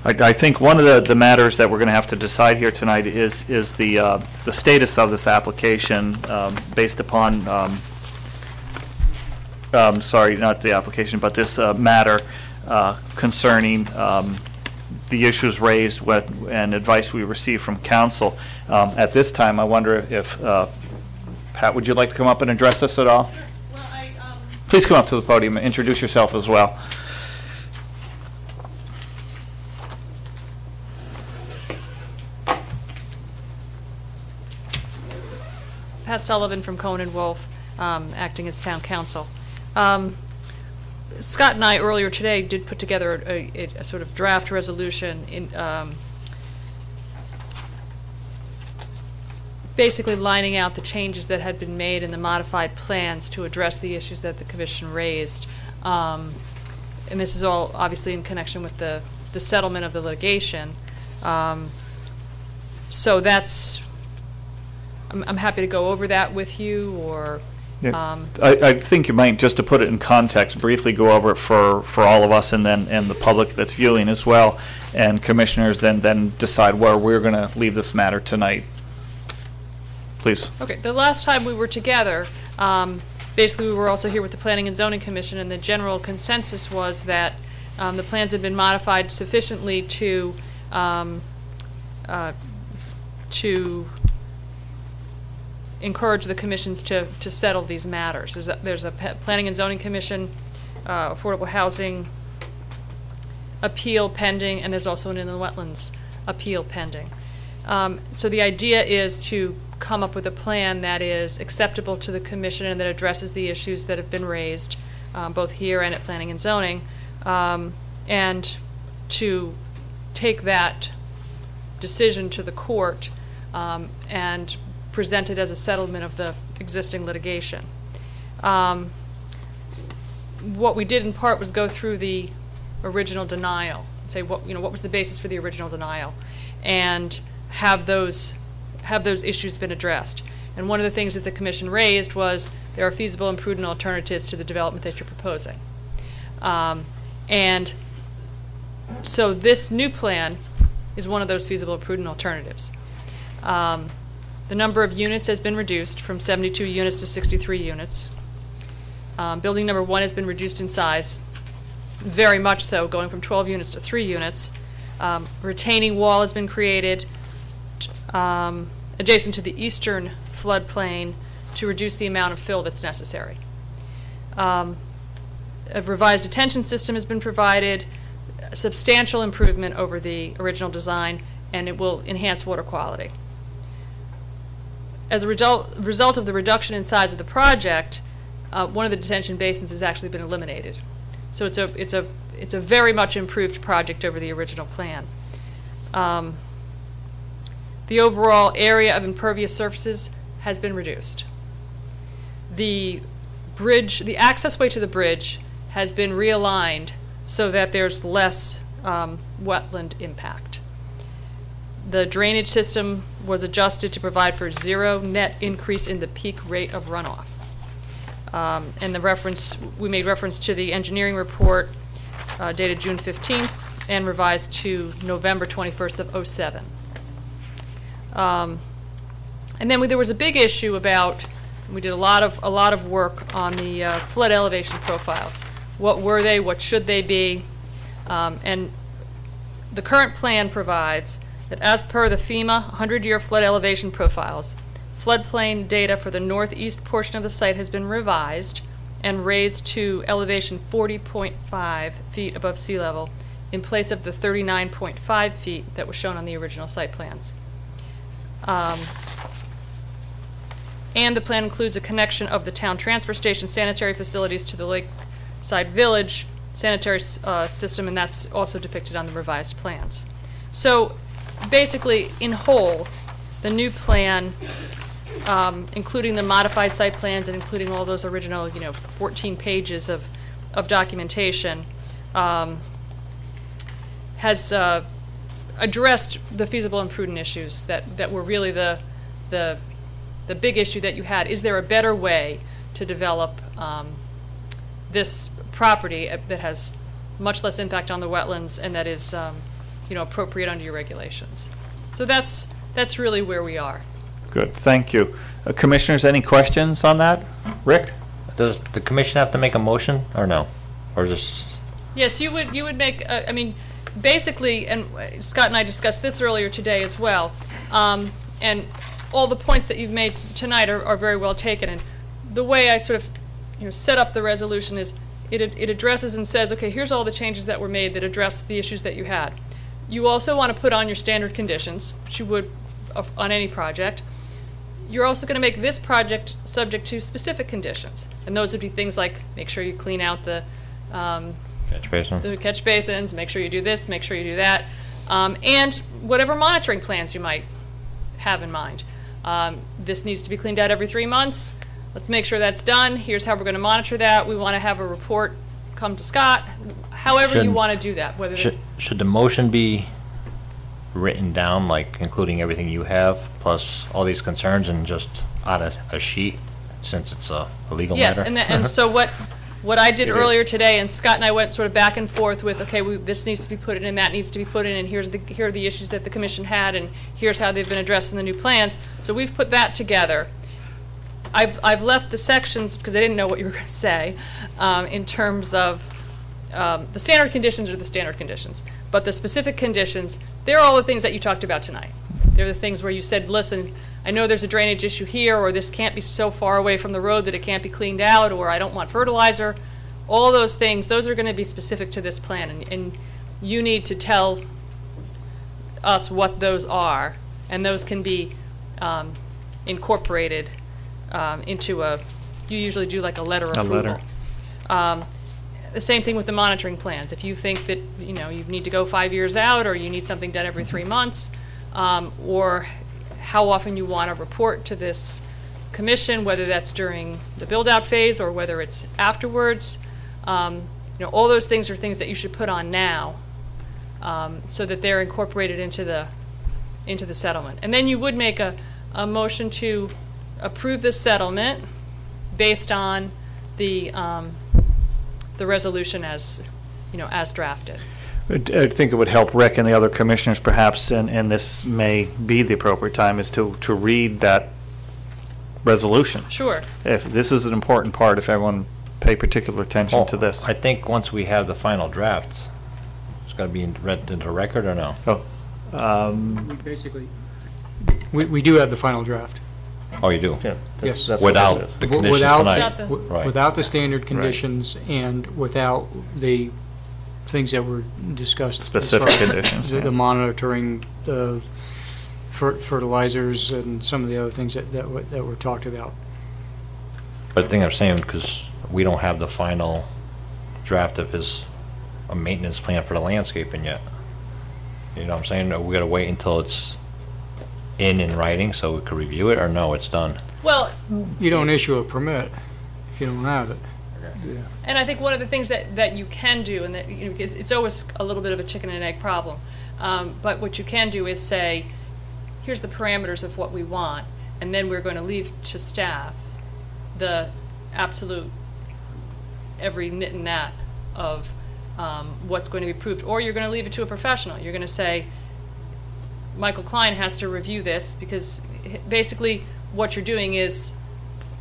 I think one of the matters that we're going to have to decide here tonight is the status of this application based upon, sorry, not the application, but this matter concerning the issues raised and advice we received from council. At this time, I wonder if, Pat, would you like to come up and address us at all? Sure. Well, Please come up to the podium and introduce yourself as well. Pat Sullivan from Cohen & Wolf, acting as town council. Scott and I earlier today did put together a sort of draft resolution in basically lining out the changes that had been made in the modified plans to address the issues that the commission raised. And this is all obviously in connection with the settlement of the litigation. So that's, I'm happy to go over that with you, or I think you might, just to put it in context, briefly go over it for all of us and the public that's viewing as well, and commissioners then decide where we're going to leave this matter tonight. Please. Okay. The last time we were together, basically we were also here with the Planning and Zoning Commission, and the general consensus was that the plans had been modified sufficiently to encourage the commissions to settle these matters. There's a Planning and Zoning Commission, affordable housing appeal pending, and there's also an inland wetlands appeal pending. So the idea is to come up with a plan that is acceptable to the commission and that addresses the issues that have been raised, both here and at Planning and Zoning, and to take that decision to the court and presented as a settlement of the existing litigation. What we did in part was go through the original denial, say what was the basis for the original denial, and have those issues been addressed. And one of the things that the commission raised was there are feasible and prudent alternatives to the development that you're proposing. And so this new plan is one of those feasible and prudent alternatives. The number of units has been reduced from 72 units to 63 units. Building number 1 has been reduced in size, very much so, going from 12 units to 3 units. Retaining wall has been created adjacent to the eastern floodplain to reduce the amount of fill that's necessary. A revised detention system has been provided, a substantial improvement over the original design, and it will enhance water quality. As a result of the reduction in size of the project, one of the detention basins has actually been eliminated. So it's a very much improved project over the original plan. The overall area of impervious surfaces has been reduced. The access way to the bridge has been realigned so that there's less wetland impact. The drainage system was adjusted to provide for 0 net increase in the peak rate of runoff. And we made reference to the engineering report dated June 15th and revised to November 21st of '07. And then there was a big issue about, we did a lot of work on the flood elevation profiles. What were they? What should they be? And the current plan provides that as per the FEMA 100-year flood elevation profiles, floodplain data for the northeast portion of the site has been revised and raised to elevation 40.5 feet above sea level in place of the 39.5 feet that was shown on the original site plans. And the plan includes a connection of the town transfer station sanitary facilities to the Lakeside Village sanitary system, and that's also depicted on the revised plans. So basically, in whole, the new plan, including the modified site plans and including all those original, 14 pages of documentation, has addressed the feasible and prudent issues that were really the big issue that you had. Is there a better way to develop this property that has much less impact on the wetlands and that is appropriate under your regulations? So that's really where we are. Good, thank you. Commissioners, any questions on that? Rick? Does the commission have to make a motion or no? Or just? Yes, you would make, I mean, basically, and Scott and I discussed this earlier today as well, and all the points that you've made tonight are very well taken. And the way I sort of set up the resolution is it addresses and says, okay, here's all the changes that were made that address the issues that you had. You also want to put on your standard conditions, which you would on any project. You're also going to make this project subject to specific conditions, and those would be things like make sure you clean out the catch basins, make sure you do this, make sure you do that, and whatever monitoring plans you might have in mind. This needs to be cleaned out every 3 months. Let's make sure that's done. Here's how we're going to monitor that. We want to have a report come to Scott. However you want to do that. Whether should the motion be written down, like including everything you have, plus all these concerns, and just on a sheet, since it's a legal matter? Yes, and so what I did earlier today, and Scott and I went sort of back and forth with, okay, this needs to be put in, and that needs to be put in, and here are the issues that the commission had, and here's how they've been addressed in the new plans. So we've put that together. I've left the sections, because I didn't know what you were going to say, in terms of the standard conditions are the standard conditions, but the specific conditions, they're all the things that you talked about tonight. They're the things where you said, listen, I know there's a drainage issue here, or this can't be so far away from the road that it can't be cleaned out, or I don't want fertilizer. All those things, those are going to be specific to this plan, and you need to tell us what those are, and those can be incorporated into you usually do like a letter of approval. The same thing with the monitoring plans. If you think that you need to go 5 years out, or you need something done every 3 months, or how often you want to report to this commission, whether that's during the build-out phase or whether it's afterwards, all those things are things that you should put on now, so that they're incorporated into the settlement. And then you would make a motion to approve the settlement based on the resolution as drafted. I think it would help Rick and the other commissioners perhaps, and this may be the appropriate time, is to read that resolution. Sure. If this is an important part, if everyone pay particular attention to this. I think once we have the final draft, it's got to be read into the record, or no? We do have the final draft. Oh, you do? Yeah. Yes. That's without what this is. the conditions tonight. Right. Without the standard conditions and without the things that were discussed. Specific conditions. The monitoring, the fertilizers, and some of the other things that were talked about. But the thing I'm saying, because we don't have the final draft of a maintenance plan for the landscaping yet. You know what I'm saying? We got to wait until it's in writing so we can review it, or no, it's done? Well, you don't issue a permit if you don't have it. Yeah. And I think one of the things that you can do, and that it's always a little bit of a chicken and egg problem, but what you can do is say, here's the parameters of what we want, and then we're going to leave to staff the absolute every nit and nat of what's going to be approved, or you're going to leave it to a professional. You're going to say, Michael Klein has to review this, because basically what you're doing is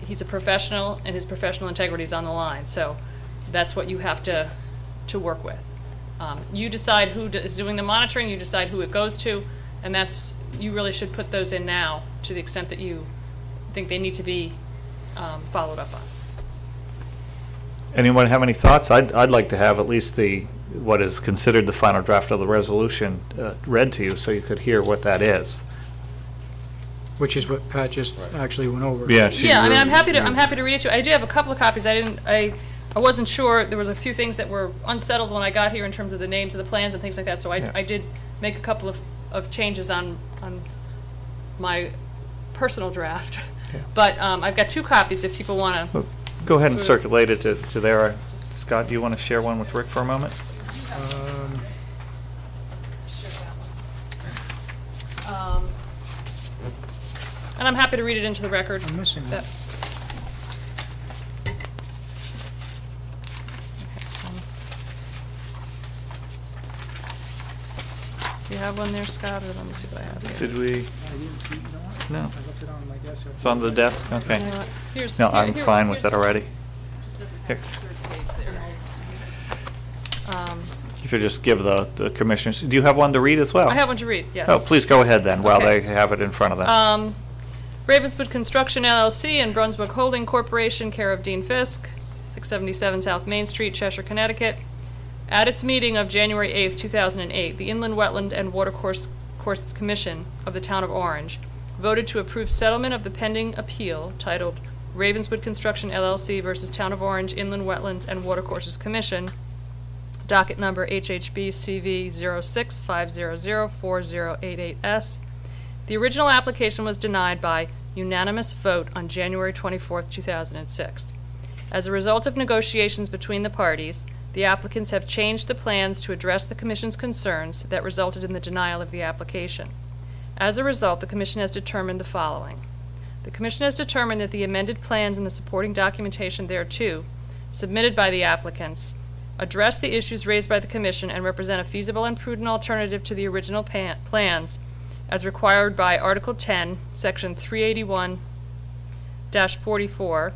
he's a professional and his professional integrity is on the line. So that's what you have to work with. You decide who is doing the monitoring, you decide who it goes to, and you really should put those in now to the extent that you think they need to be followed up on. Anyone have any thoughts? I'd like to have at least what is considered the final draft of the resolution read to you, so you could hear what that is. Which is what Pat just actually went over. Yeah. I mean, I'm happy to read it to you. I do have a couple of copies. I wasn't sure. There was a few things that were unsettled when I got here in terms of the names of the plans and things like that. So I did make a couple of of changes on my personal draft. But I've got 2 copies if people want to. Go ahead and circulate it to there. Scott, do you want to share one with Rick for a moment? And I'm happy to read it into the record. I'm missing that. Do you have one there, Scott, or let me see what I have here. Did we? No. I left it on my desk. It's on the desk? Okay. You know what? Here's- No, here- I'm here- fine with here's- that already. Here. Third page there. If you just give the commissioners, do you have one to read as well? I have one to read, yes. Oh, please go ahead then, while Okay. they have it in front of them. Ravenswood Construction LLC and Brunswick Holding Corporation, care of Dean Fisk, 677 South Main Street, Cheshire, Connecticut. At its meeting of January 8th, 2008, the Inland Wetland and Watercourses Commission of the Town of Orange voted to approve settlement of the pending appeal titled Ravenswood Construction LLC versus Town of Orange Inland Wetlands and Watercourses Commission, docket number HHB CV 06-500-4088S. The original application was denied by unanimous vote on January 24th, 2006. As a result of negotiations between the parties, the applicants have changed the plans to address the Commission's concerns that resulted in the denial of the application. As a result, the Commission has determined the following. The Commission has determined that the amended plans and the supporting documentation thereto, submitted by the applicants, address the issues raised by the Commission and represent a feasible and prudent alternative to the original plans as required by Article 10, Section 381-44,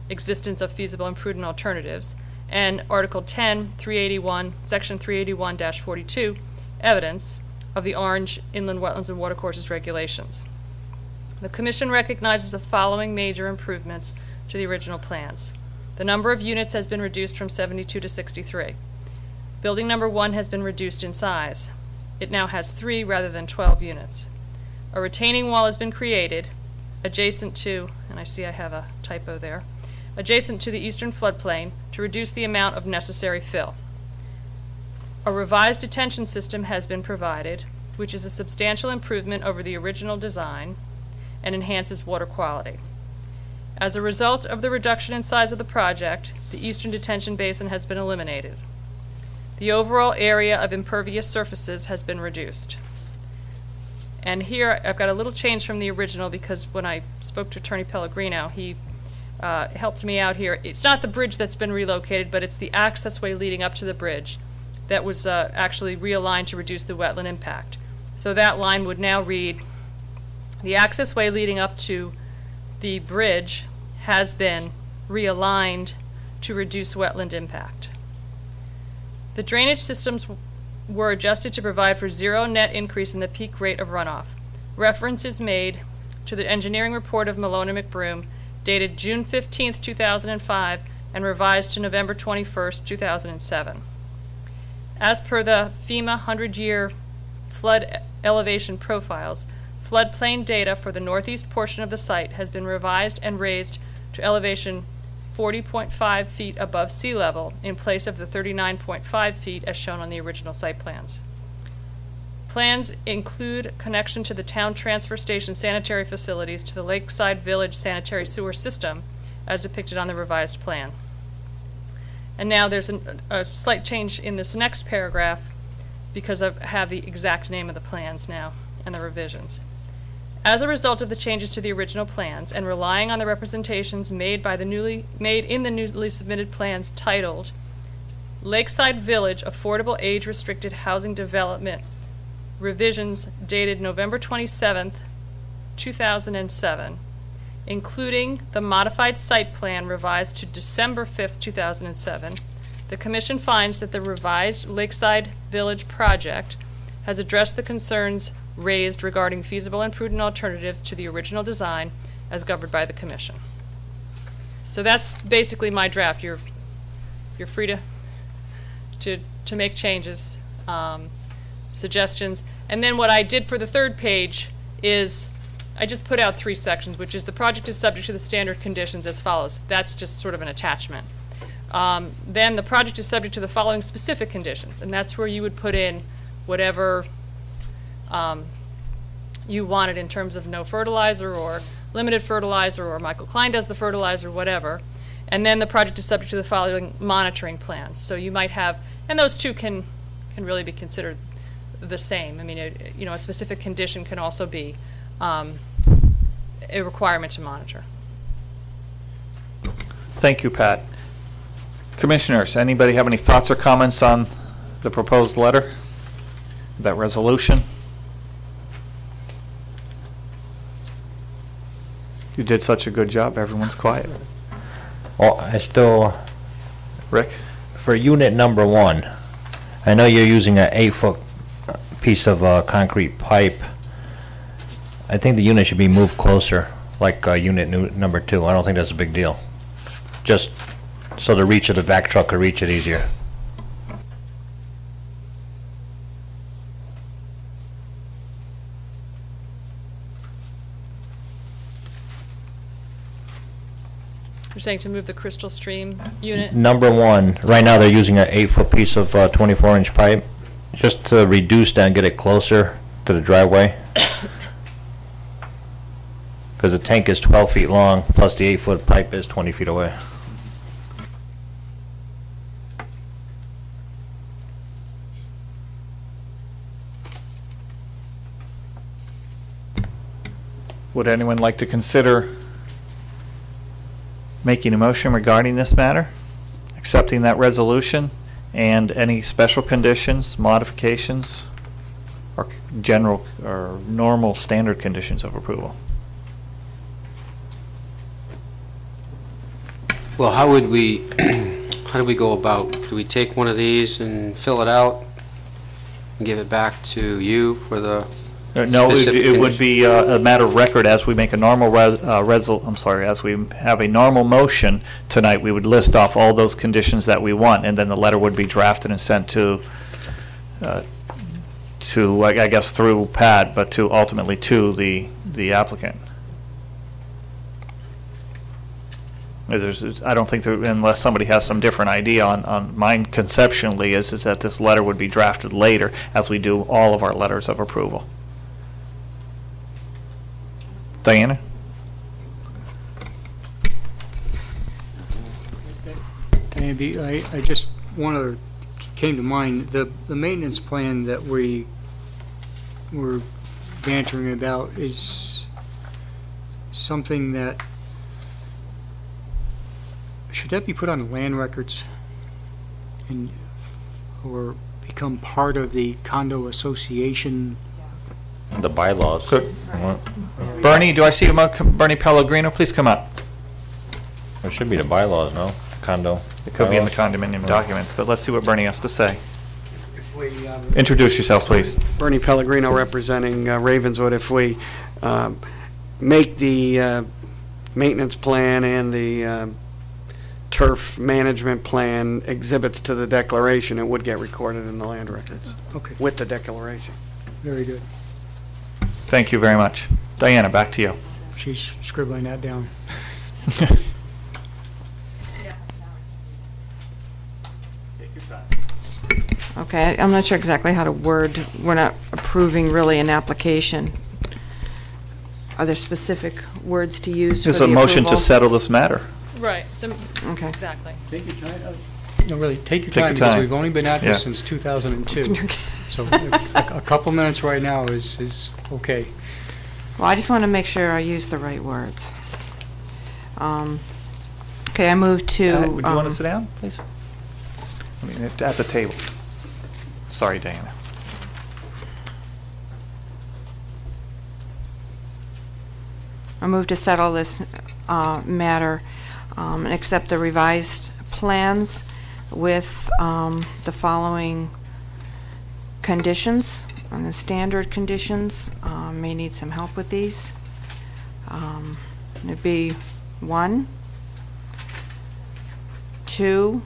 existence of feasible and prudent alternatives, and Article 10, 381, Section 381-42, evidence of the Orange Inland Wetlands and Watercourses regulations. The Commission recognizes the following major improvements to the original plans. The number of units has been reduced from 72 to 63. Building number 1 has been reduced in size. It now has 3 rather than 12 units. A retaining wall has been created adjacent to, and I see I have a typo there, adjacent to the eastern floodplain to reduce the amount of necessary fill. A revised detention system has been provided, which is a substantial improvement over the original design and enhances water quality. As a result of the reduction in size of the project, the eastern detention basin has been eliminated. The overall area of impervious surfaces has been reduced. And here I've got a little change from the original because when I spoke to Attorney Pellegrino, he helped me out here. It's not the bridge that's been relocated, but it's the access way leading up to the bridge that was actually realigned to reduce the wetland impact. So that line would now read, the access way leading up to the bridge has been realigned to reduce wetland impact. The drainage systems were adjusted to provide for 0 net increase in the peak rate of runoff. Reference is made to the engineering report of Malone and McBroom dated June 15, 2005 and revised to November 21, 2007. As per the FEMA 100-year flood elevation profiles, floodplain data for the northeast portion of the site has been revised and raised to elevation 40.5 feet above sea level in place of the 39.5 feet as shown on the original site plans. Plans include connection to the town transfer station sanitary facilities to the Lakeside Village sanitary sewer system as depicted on the revised plan. And now there's a slight change in this next paragraph because I have the exact name of the plans now and the revisions. As a result of the changes to the original plans and relying on the representations made in the newly submitted plans titled Lakeside Village Affordable Age Restricted Housing Development Revisions dated November 27, 2007, including the modified site plan revised to December 5, 2007, the Commission finds that the revised Lakeside Village project has addressed the concerns raised regarding feasible and prudent alternatives to the original design as governed by the Commission. So that's basically my draft. You're free to make changes, suggestions. And then what I did for the third page is I just put out 3 sections, which is the project is subject to the standard conditions as follows. That's just sort of an attachment. Then the project is subject to the following specific conditions, and that's where you would put in whatever you want it in terms of no fertilizer or limited fertilizer, or Michael Klein does the fertilizer, whatever. And then the project is subject to the following monitoring plans. So you might have, and those two can really be considered the same. I mean, a specific condition can also be a requirement to monitor. Thank you, Pat. Commissioners, anybody have any thoughts or comments on the proposed letter, that resolution? You did such a good job, everyone's quiet. Well, I still, Rick? for unit number 1, I know you're using an 8-foot piece of concrete pipe. I think the unit should be moved closer, like unit number 2. I don't think that's a big deal. Just so the reach of the vac truck could reach it easier. You're saying to move the Crystal Stream unit? Number 1, right now they're using an 8-foot piece of 24-inch pipe, just to reduce that and get it closer to the driveway. Because the tank is 12 feet long, plus the 8-foot pipe is 20 feet away. Would anyone like to consider making a motion regarding this matter, accepting that resolution, and any special conditions, modifications, or general or normal standard conditions of approval? Well, how do we go about, do we take one of these and fill it out and give it back to you for the No, specific it would condition? be a matter of record as we make a normal as we have a normal motion tonight, we would list off all those conditions that we want, and then the letter would be drafted and sent to I guess through Pat, but to ultimately to the applicant. I don't think unless somebody has some different idea on mine conceptually is that this letter would be drafted later as we do all of our letters of approval. Diana? And I just came to mind, the maintenance plan that we were bantering about is something that, should that be put on the land records or become part of the condo association? The bylaws. Good. Bernie, do I see you, Bernie Pellegrino? Please come up. There should be the bylaws, no? Condo. It could be in the condominium documents, but let's see what Bernie has to say. Introduce yourself, please. Bernie Pellegrino representing Ravenswood. If we make the maintenance plan and the turf management plan exhibits to the declaration, it would get recorded in the land records. Okay. With the declaration. Very good. Thank you very much. Diana, back to you. She's scribbling that down. Okay, I'm not sure exactly how to word, we're not approving really an application. Are there specific words to use for the There's a motion to approval? settle this matter. Right. Okay. Exactly. Take your time. No, really, take your Take time, your because time. we've only been at Yeah. this since 2002. So a couple minutes right now is okay. Well, I just want to make sure I use the right words. Okay, I move to... Would you want to sit down, please? I mean, at the table. Sorry, Diana. I move to settle this matter and accept the revised plans with the following conditions, and the standard conditions. May need some help with these. It'd be 1, 2,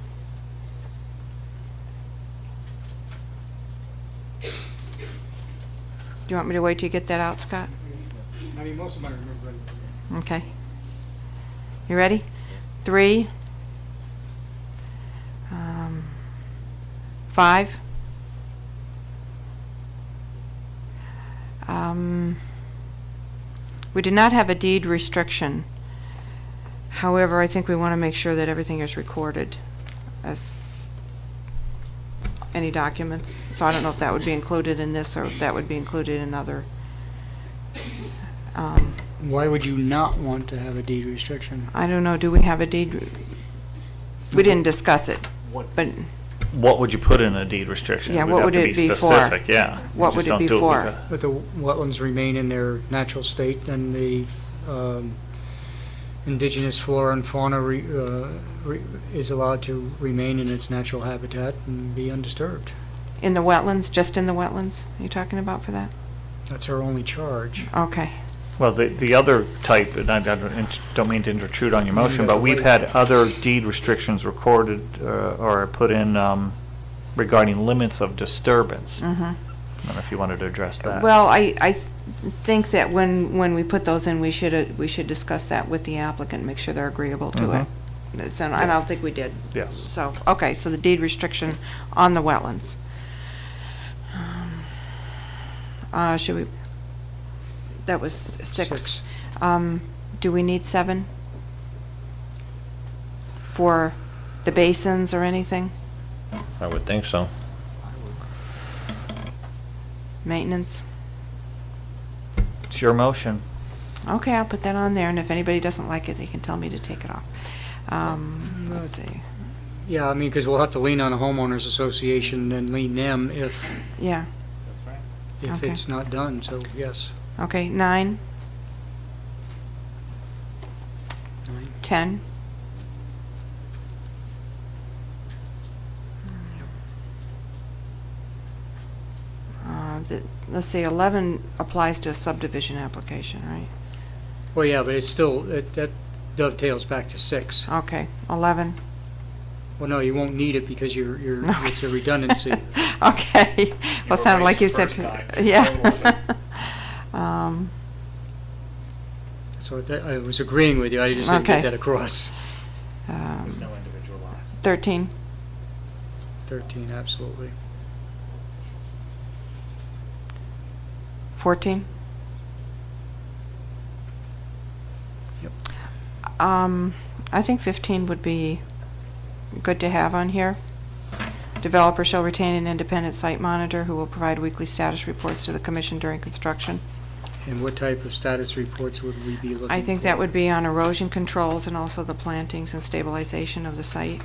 do you want me to wait till you get that out, Scott? I mean, most of them I remember. Okay. You ready? 3, 5, We did not have a deed restriction. However, I think we want to make sure that everything is recorded as any documents. So I don't know if that would be included in this or if that would be included in other. Why would you not want to have a deed restriction? I don't know, do we have a deed? We didn't discuss it, but What would you put in a deed restriction? Yeah, We'd what have would to it be for? specific, yeah. We What just would it don't be do for? because- But the wetlands remain in their natural state, and the indigenous flora and fauna is allowed to remain in its natural habitat and be undisturbed. in the wetlands, just in the wetlands, are you talking about for that? That's our only charge. Okay. Well, the other type, and I don't mean to intrude on your motion, but we've had other deed restrictions recorded or put in regarding limits of disturbance. Mm-hmm. I don't know if you wanted to address that. Well, I think that when we put those in, we should discuss that with the applicant, make sure they're agreeable to it. So, and I don't think we did. Yes. So, okay, so the deed restriction on the wetlands. Should we, that was 6. Do we need 7? For the basins or anything? I would think so. Maintenance? It's your motion. Okay, I'll put that on there, and if anybody doesn't like it, they can tell me to take it off. Let's see. Yeah, I mean, because we'll have to lean on the homeowners association and lean them if Yeah, Okay. it's not done, so yes. okay, 9, 10. Let's see, 11 applies to a subdivision application, right? Well, yeah, but it's still, that dovetails back to 6. Okay, 11. Well, no, you won't need it because it's a redundancy. Okay, well, it sounded like you said, yeah. So I was agreeing with you, I just didn't get Okay. that across. There's no individual lots. 13. 13, absolutely. 14? Yep. I think 15 would be good to have on here. Developer shall retain an independent site monitor who will provide weekly status reports to the commission during construction. And what type of status reports would we be looking for? I think that would be on erosion controls and also the plantings and stabilization of the site.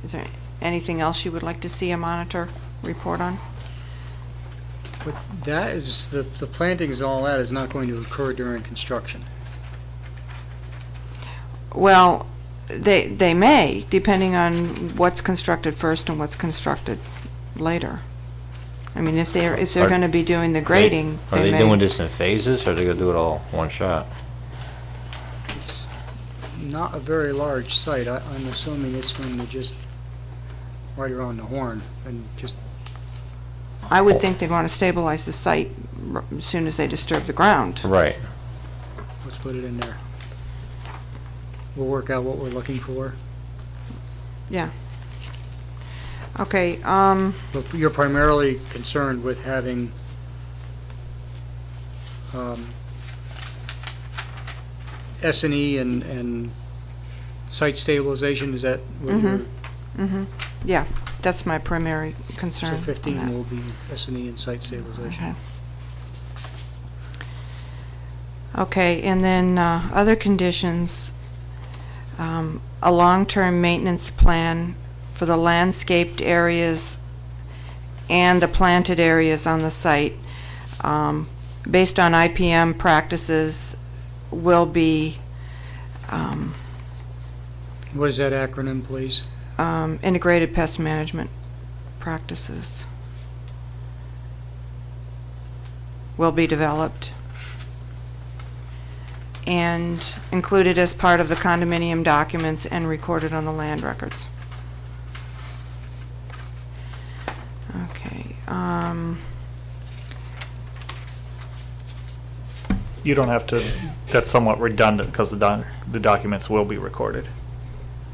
Is there anything else you would like to see a monitor report on? But that is, the plantings, all that is not going to occur during construction. Well, they may, depending on what's constructed first and what's constructed later. I mean, if they're Are- going to be doing the grading, Are they they may. doing this in phases, or are they gonna do it all one shot? It's not a very large site. I'm assuming it's going to just right around the horn and just, I would think they'd want to stabilize the site as soon as they disturb the ground. Right. let's put it in there. We'll work out what we're looking for. Yeah. Okay, But you're primarily concerned with having S&E and site stabilization, is that what you're... yeah, that's my primary concern. So on 15 that. will be S&E and site stabilization. Okay, and then other conditions, a long-term maintenance plan for the landscaped areas and the planted areas on the site, based on IPM practices, will be What is that acronym, please? integrated pest management practices will be developed and included as part of the condominium documents and recorded on the land records. Okay. You don't have to, that's somewhat redundant because the documents will be recorded.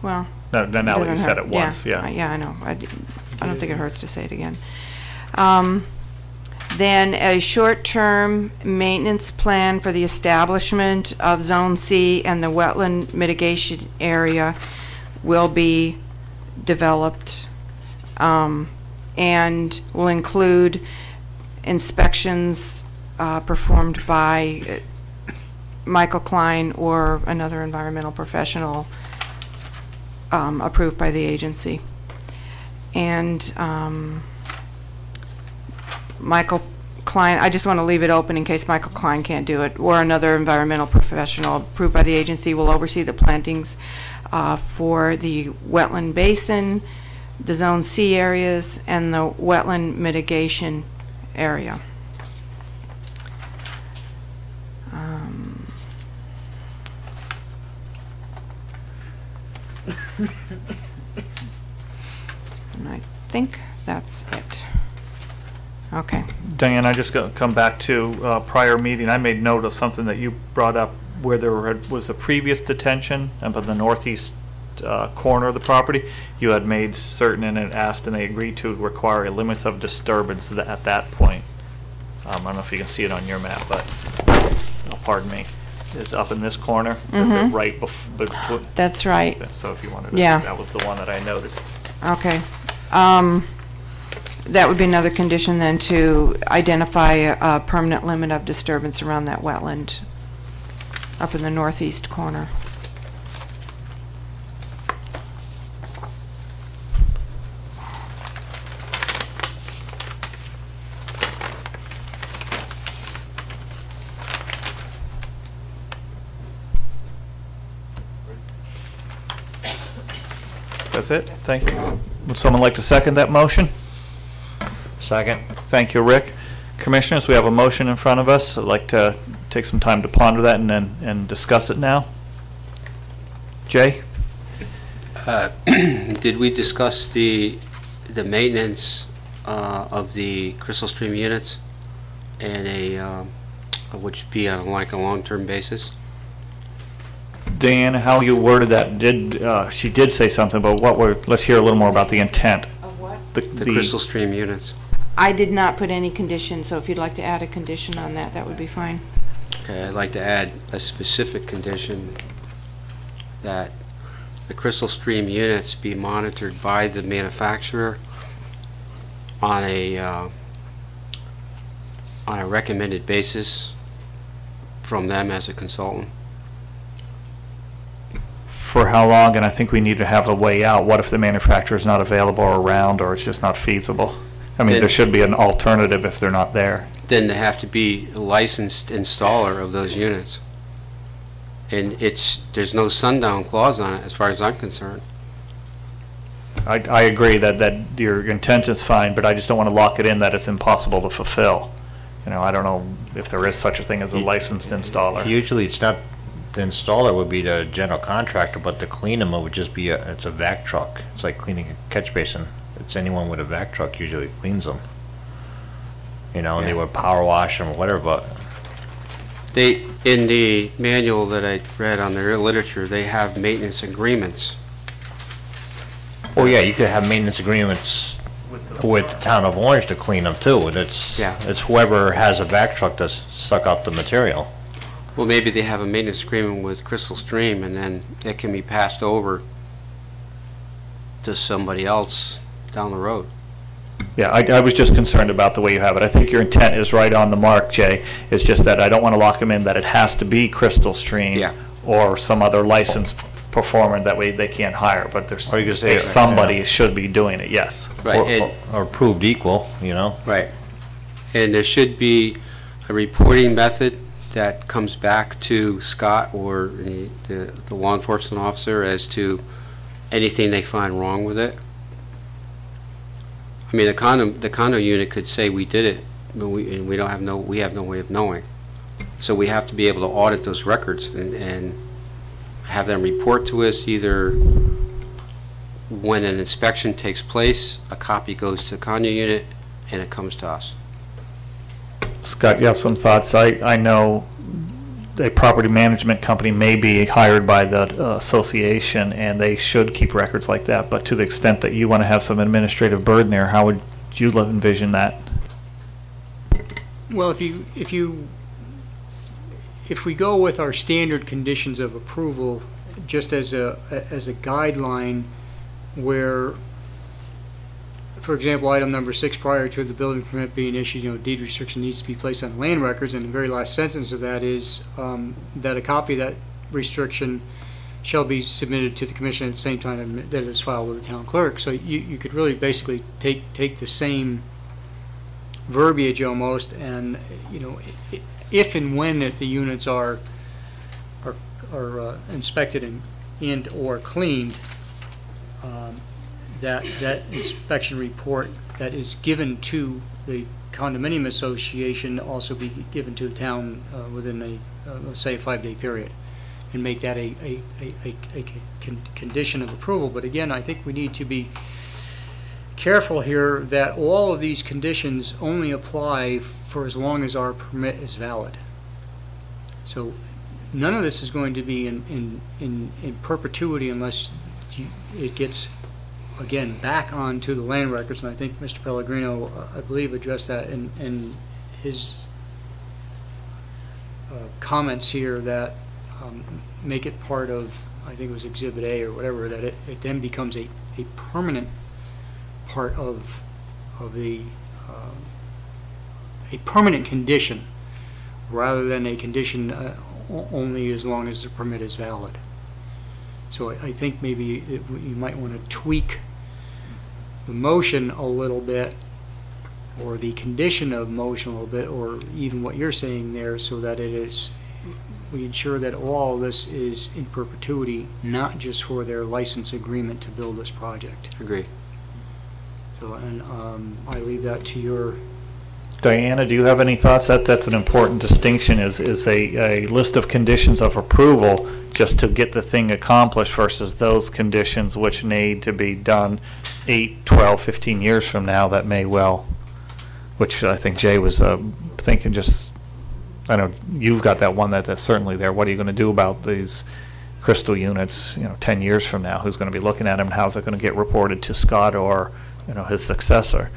Well, No, now that you doesn't said hurt. it once, yeah. Yeah, I know. I don't think it hurts to say it again. Then a short-term maintenance plan for the establishment of Zone C and the wetland mitigation area will be developed, and will include inspections performed by Michael Klein or another environmental professional approved by the agency. And Michael Klein, I just want to leave it open in case Michael Klein can't do it, or another environmental professional approved by the agency will oversee the plantings for the wetland basin, the Zone C areas, and the wetland mitigation area. And I think that's it. Okay. Diane, I just got to come back to prior meeting. I made note of something that you brought up where there was a previous detention up in the northeast corner of the property. You had made certain and had asked, and they agreed to require limits of disturbance at that point. I don't know if you can see it on your map, but pardon me, is up in this corner, right before. That's right. So if you wanted to, that was the one that I noted. Okay. That would be another condition then, to identify a permanent limit of disturbance around that wetland up in the northeast corner. That's it. Thank you. Would someone like to second that motion? Second. Thank you, Rick. Commissioners, we have a motion in front of us. I'd like to take some time to ponder that and discuss it now. Jay? Did we discuss the maintenance of the Crystal Stream units and which be on like a long-term basis? Dan, how you worded that, she did say something, but let's hear a little more about the intent. Of what? The Crystal Stream units. I did not put any condition, so if you'd like to add a condition on that, that would be fine. Okay, I'd like to add a specific condition that the Crystal Stream units be monitored by the manufacturer on a recommended basis from them as a consultant. For how long? And I think we need to have a way out. What if the manufacturer is not available or around, or it's just not feasible? I mean, there should be an alternative if they're not there. Then they have to be a licensed installer of those units. And there's no sundown clause on it as far as I'm concerned. I agree that your intent is fine, but I just don't want to lock it in that it's impossible to fulfill. You know, I don't know if there is such a thing as a licensed installer. Usually it's not, the installer would be the general contractor, but to clean them, it would just be it's a vac truck. It's like cleaning a catch basin. It's anyone with a vac truck usually cleans them. You know, and they would power wash them or whatever, but in the manual that I read on their literature, they have maintenance agreements. Oh yeah, you could have maintenance agreements with the town of Orange to clean them too. It's whoever has a vac truck to suck up the material. Well, maybe they have a maintenance agreement with Crystal Stream, and then it can be passed over to somebody else down the road. Yeah, I was just concerned about the way you have it. I think your intent is right on the mark, Jay. It's just that I don't want to lock them in that it has to be Crystal Stream or some other licensed performer that way they can't hire. But there's somebody should be doing it, yes. Right. Or proved equal, you know. Right. And there should be a reporting method that comes back to Scott or the law enforcement officer as to anything they find wrong with it. I mean, the condo unit could say we did it, but we have no way of knowing. So we have to be able to audit those records and have them report to us either when an inspection takes place, a copy goes to the condo unit, and it comes to us. Scott, you have some thoughts? I know a property management company may be hired by the association, and they should keep records like that, but to the extent that you want to have some administrative burden there, how would you envision that? Well, if we go with our standard conditions of approval, just as a guideline, where, for example, item number 6, prior to the building permit being issued, deed restriction needs to be placed on land records, and the very last sentence of that is that a copy of that restriction shall be submitted to the commission at the same time that it is filed with the town clerk. So you could really basically take the same verbiage almost, and if and when the units are inspected and or cleaned, that inspection report that is given to the condominium association also be given to the town within let's say a 5-day period, and make that a condition of approval. But again, I think we need to be careful here that all of these conditions only apply for as long as our permit is valid. So none of this is going to be in perpetuity unless it gets, again, back onto the land records. And I think Mr. Pellegrino, I believe, addressed that in his comments here, that make it part of, I think it was Exhibit A or whatever, that it then becomes a permanent part of the a permanent condition, rather than a condition only as long as the permit is valid. So I think maybe you might want to tweak the motion a little bit, or the condition of motion a little bit, or even what you're saying there, so that we ensure that all of this is in perpetuity, not just for their license agreement to build this project. Agree. So, and I leave that to your... Diana, do you have any thoughts? That's an important distinction, is a list of conditions of approval just to get the thing accomplished versus those conditions which need to be done 8, 12, 15 years from now that may well, which I think Jay was thinking, just, I know you've got that one that's certainly there. What are you going to do about these crystal units, 10 years from now? Who's going to be looking at them? How's it going to get reported to Scott or his successor?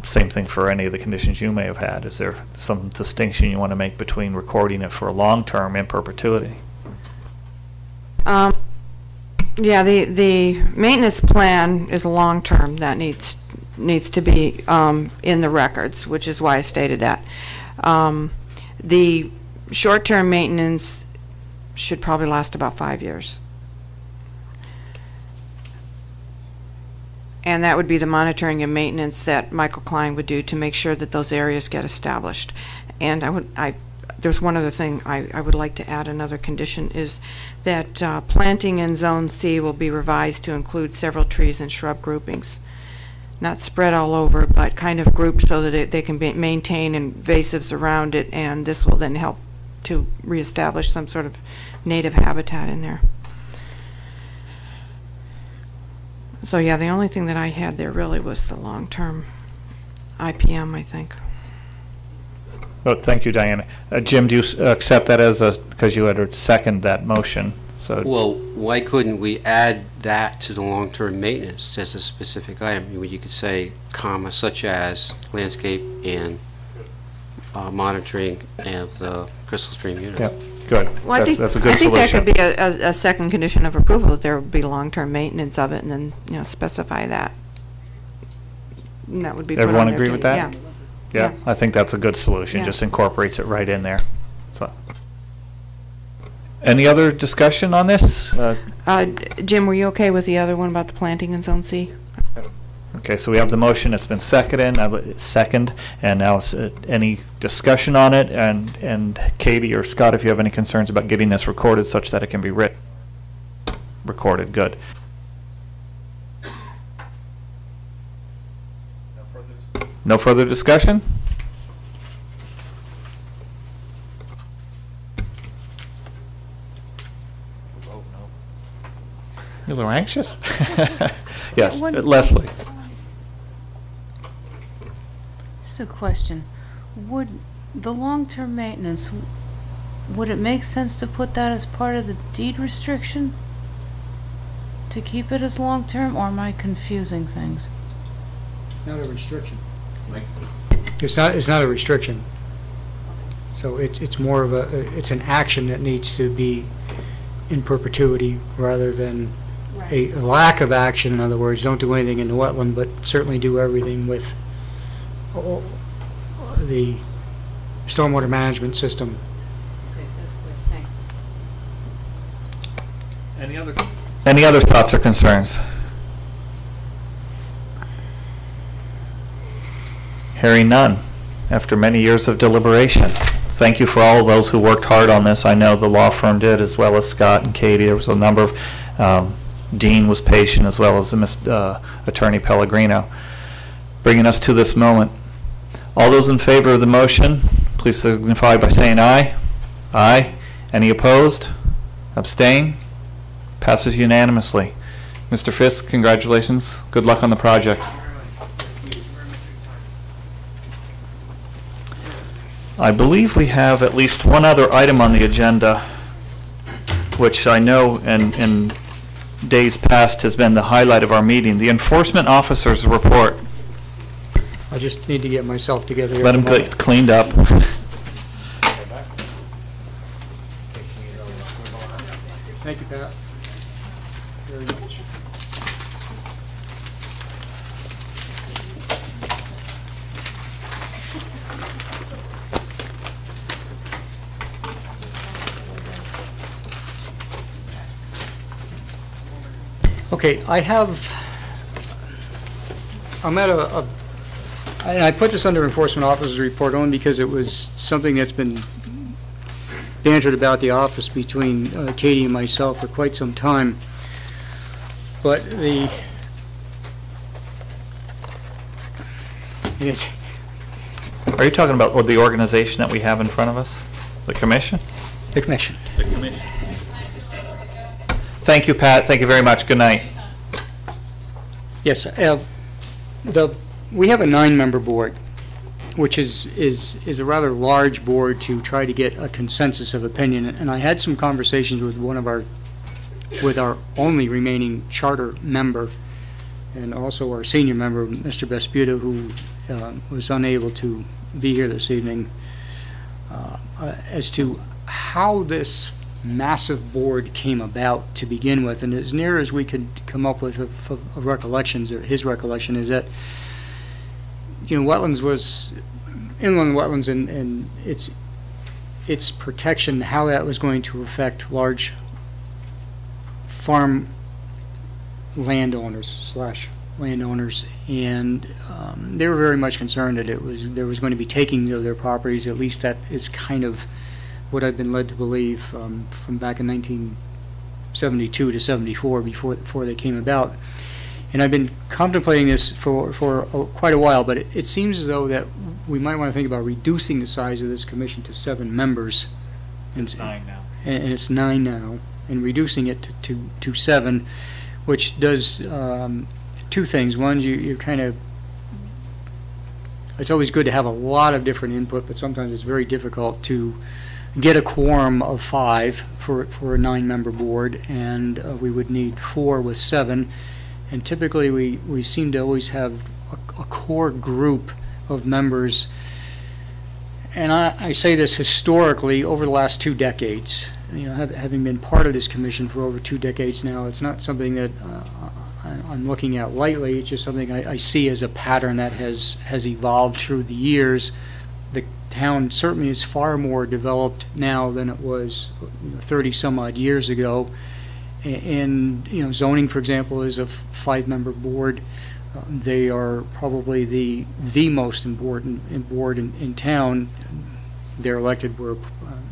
Same thing for any of the conditions you may have had. Is there some distinction you want to make between recording it for a long term in perpetuity? Yeah, the maintenance plan is a long term that needs to be in the records, which is why I stated that. The short term maintenance should probably last about 5 years. And that would be the monitoring and maintenance that Michael Klein would do to make sure that those areas get established. And there's one other thing I would like to add. Another condition is that planting in Zone C will be revised to include several trees and shrub groupings. Not spread all over, but kind of grouped so that they can maintain invasives around it, and this will then help to reestablish some sort of native habitat in there. So yeah, the only thing that I had there really was the long-term IPM, I think. Oh, thank you, Diana. Jim, do you accept that because you had to second that motion? So Well, why couldn't we add that to the long-term maintenance as a specific item? You could say, comma, such as landscape and monitoring of the crystal stream unit. Yeah, good. Well, That's a good solution. I think that could be a second condition of approval, that there would be long-term maintenance of it, and then specify that. And that would be. Everyone agree with that? Yeah. Yeah, I think that's a good solution. Yeah. Just incorporates it right in there. So, any other discussion on this? Jim, were you okay with the other one about the planting in Zone C? Okay, so we have the motion. It's been seconded, and now it's, any discussion on it? And Katie or Scott, if you have any concerns about getting this recorded such that it can be recorded, good. No further discussion? You're a little anxious? Yes, Leslie. Just a question. Would the long-term maintenance, would it make sense to put that as part of the deed restriction? To keep it as long-term, or am I confusing things? It's not a restriction. It's not a restriction. So it's more of it's an action that needs to be in perpetuity rather than a lack of action. In other words, don't do anything in the wetland, but certainly do everything with the stormwater management system. Okay, that's good, thanks. Any other thoughts or concerns? Hearing none. After many years of deliberation, thank you for all of those who worked hard on this. I know the law firm did, as well as Scott and Katie. There was a number of, Dean was patient, as well as Attorney Pellegrino, bringing us to this moment. All those in favor of the motion, please signify by saying aye. Aye. Any opposed? Abstain? Passes unanimously. Mr. Fisk, congratulations. Good luck on the project. I believe we have at least one other item on the agenda, which I know in days past has been the highlight of our meeting, the enforcement officer's report. I just need to get myself together here. Let him get cleaned up. Thank you, Pat. Very much. Okay, I'm at and I put this under enforcement officer's report only because it was something that's been bantered about the office between Katie and myself for quite some time. But Are you talking about the organization that we have in front of us? The commission? The commission. The commission. Thank you, Pat. Thank you very much. Good night. Yes, we have a 9-member board, which is a rather large board to try to get a consensus of opinion. And I had some conversations with with our only remaining charter member, and also our senior member, Mr. Vesputa, who was unable to be here this evening, as to how this massive board came about to begin with. And as near as we could come up with of recollections, or his recollection, is that wetlands was inland wetlands and its protection, how that was going to affect large farm landowners and they were very much concerned that there was going to be taking of their properties. At least that is kind of what I've been led to believe from back in 1972 to 74 before they came about. And I've been contemplating this for quite a while, but it seems as though that we might want to think about reducing the size of this commission to 7 members. It's 9 now. And it's 9 now, and reducing it to 7, which does two things. One, you kind of, it's always good to have a lot of different input, but sometimes it's very difficult to get a quorum of 5 for a 9-member board, and we would need 4 with 7. And typically we seem to always have a core group of members. And I say this historically over the last 2 decades. Having been part of this commission for over 2 decades now, it's not something that I'm looking at lightly. It's just something I see as a pattern that has evolved through the years. The town certainly is far more developed now than it was 30 some odd years ago. And zoning, for example, is a 5-member board. They are probably the most important board in town. They're elected.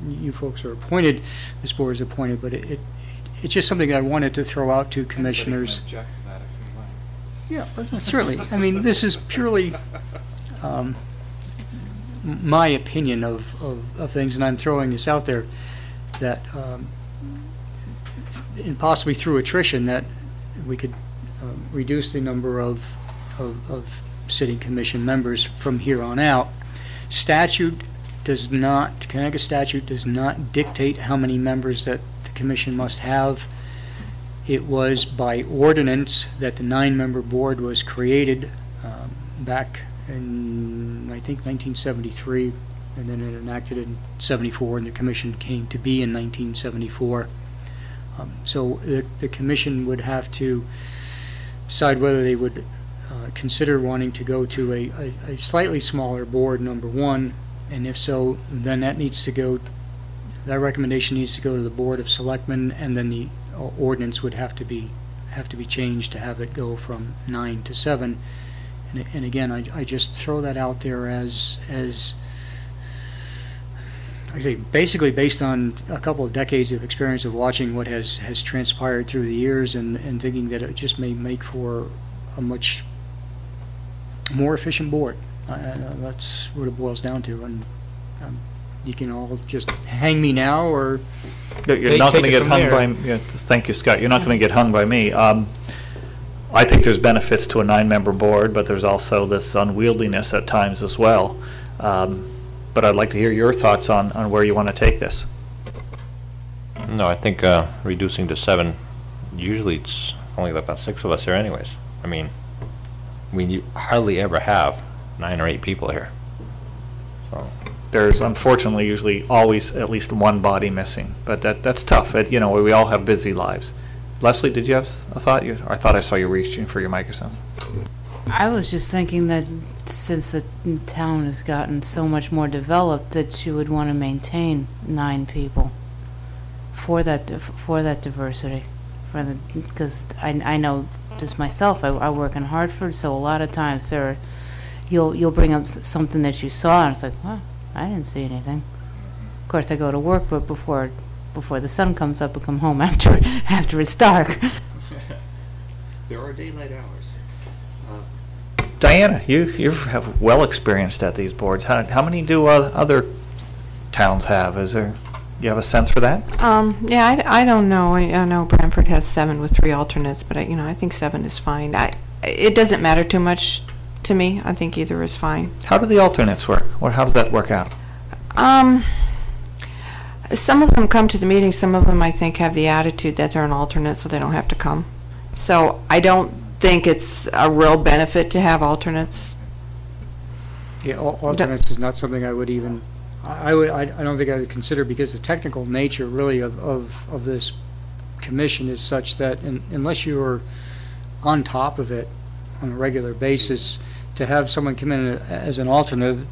You folks are appointed. This board is appointed, but it's just something I wanted to throw out to commissioners. Anybody can object to that if they like. Yeah, certainly. I mean, this is purely my opinion of things, and I'm throwing this out there that. And possibly through attrition, that we could reduce the number of sitting commission members from here on out. Connecticut statute does not dictate how many members that the commission must have. It was by ordinance that the 9-member board was created back in, I think, 1973, and then it enacted in 74, and the commission came to be in 1974. So the commission would have to decide whether they would consider wanting to go to a slightly smaller board, number one, and if so, then that recommendation needs to go to the Board of Selectmen, and then the ordinance would have to be changed to have it go from 9 to 7. And again, I just throw that out there as I say, basically based on a couple of decades of experience of watching what has transpired through the years, and thinking that it just may make for a much more efficient board. That's what it boils down to, and you can all just hang me now, or you're not going to get hung by me. Yeah, thank you, Scott. You're not going to get hung by me. I think there's benefits to a 9-member board, but there's also this unwieldiness at times as well. But I'd like to hear your thoughts on where you want to take this. No, I think reducing to 7, usually it's only about 6 of us here anyways. I mean, we hardly ever have 9 or 8 people here. So there's unfortunately usually always at least one body missing, but that's tough. You know, we all have busy lives. Leslie, did you have a thought? I thought I saw you reaching for your microphone. I was just thinking that since the town has gotten so much more developed, that you would want to maintain 9 people for that diversity, because I know just myself, I work in Hartford, so a lot of times you'll bring up something that you saw, and it's like, well, I didn't see anything. Of course, I go to work, but before the sun comes up, I come home after it's dark. There are daylight hours. Diana, you have well experienced at these boards. How many do other towns have? You have a sense for that? Yeah, I don't know. I know Branford has 7 with 3 alternates, but I think 7 is fine. It doesn't matter too much to me. I think either is fine. How do the alternates work? Or how does that work out? Some of them come to the meeting. Some of them, I think, have the attitude that they're an alternate, so they don't have to come. So I don't think it's a real benefit to have alternates. Yeah, alternates is not something I would even. I don't think I would consider, because the technical nature really of this commission is such that unless you're on top of it on a regular basis, to have someone come in as an alternate,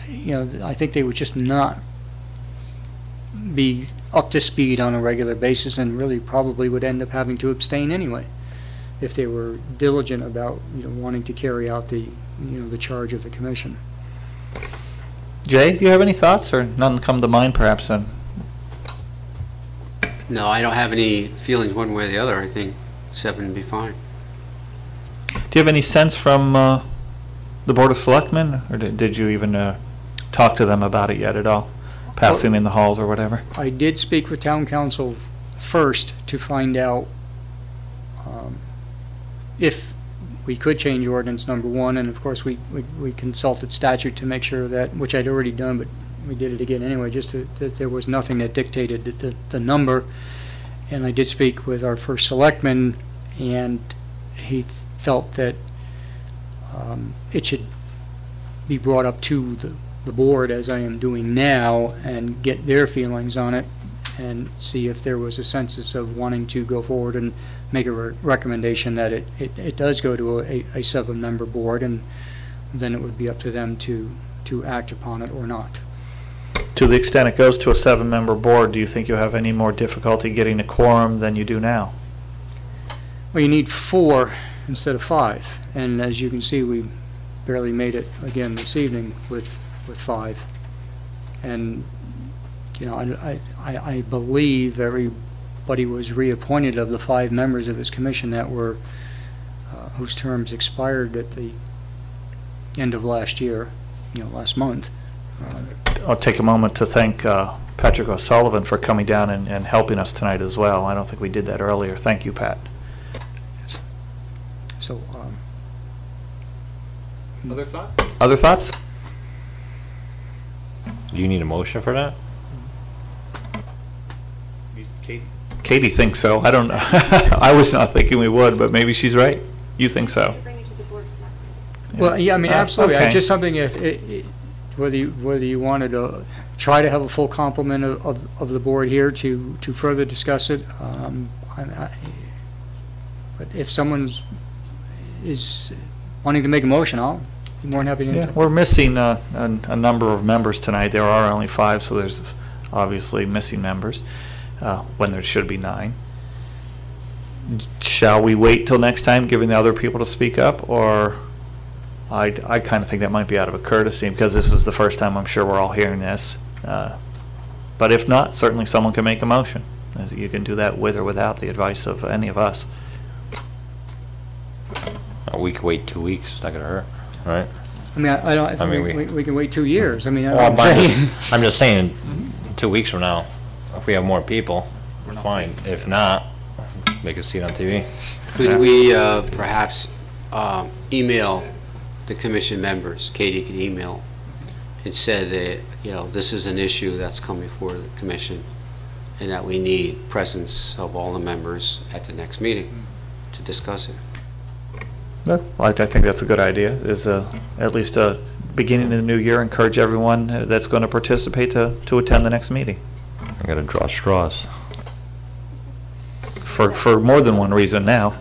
I think they would just not be up to speed on a regular basis, and really probably would end up having to abstain anyway if they were diligent about wanting to carry out the charge of the commission. Jay, do you have any thoughts, or none come to mind perhaps? No, I don't have any feelings one way or the other. I think 7 would be fine. Do you have any sense from the Board of Selectmen, or did you even talk to them about it yet at all? Passing in the halls or whatever? I did speak with town council first to find out if we could change ordinance number 1, and of course we consulted statute to make sure that, which I'd already done, but we did it again anyway, just that there was nothing that dictated the number. And I did speak with our first selectman, and he felt that it should be brought up to the board, as I am doing now, and get their feelings on it, and see if there was a census of wanting to go forward and make a recommendation that it does go to a 7-member board, and then it would be up to them to act upon it or not. To the extent it goes to a 7-member board, do you think you'll have any more difficulty getting a quorum than you do now? Well, you need 4 instead of 5, and as you can see, we barely made it again this evening with 5. And I believe everybody was reappointed of the 5 members of this commission that were whose terms expired at the end of last year, last month. I'll take a moment to thank Patrick O'Sullivan for coming down and helping us tonight as well. I don't think we did that earlier. Thank you, Pat. Yes. So, other thoughts? Other thoughts? Do you need a motion for that? Katie thinks so. I don't know. I was not thinking we would, but maybe she's right. You think so? Well, yeah, I mean, absolutely. Okay. Just something, whether you wanted to try to have a full complement of the board here to further discuss it. But if someone is wanting to make a motion, I'll be more than happy to. Yeah, we're missing a number of members tonight. There are only 5, so there's obviously missing members when there should be 9. Shall we wait till next time, giving the other people to speak up, or I kind of think that might be out of a courtesy because this is the first time I'm sure we're all hearing this. But if not, certainly someone can make a motion. You can do that with or without the advice of any of us. We could wait 2 weeks, it's not gonna hurt, right? I mean, I don't. I mean, we can wait 2 years. I mean, Well, I'm just saying, 2 weeks from now, if we have more people, fine. If not, make a seat on TV. Could we perhaps email the commission members? Katie could email and said that, you know, this is an issue that's coming before the commission and that we need presence of all the members at the next meeting to discuss it. Well, I think that's a good idea, is at least beginning of the new year, encourage everyone that's going to participate to attend the next meeting. I'm gonna draw straws. For more than one reason now.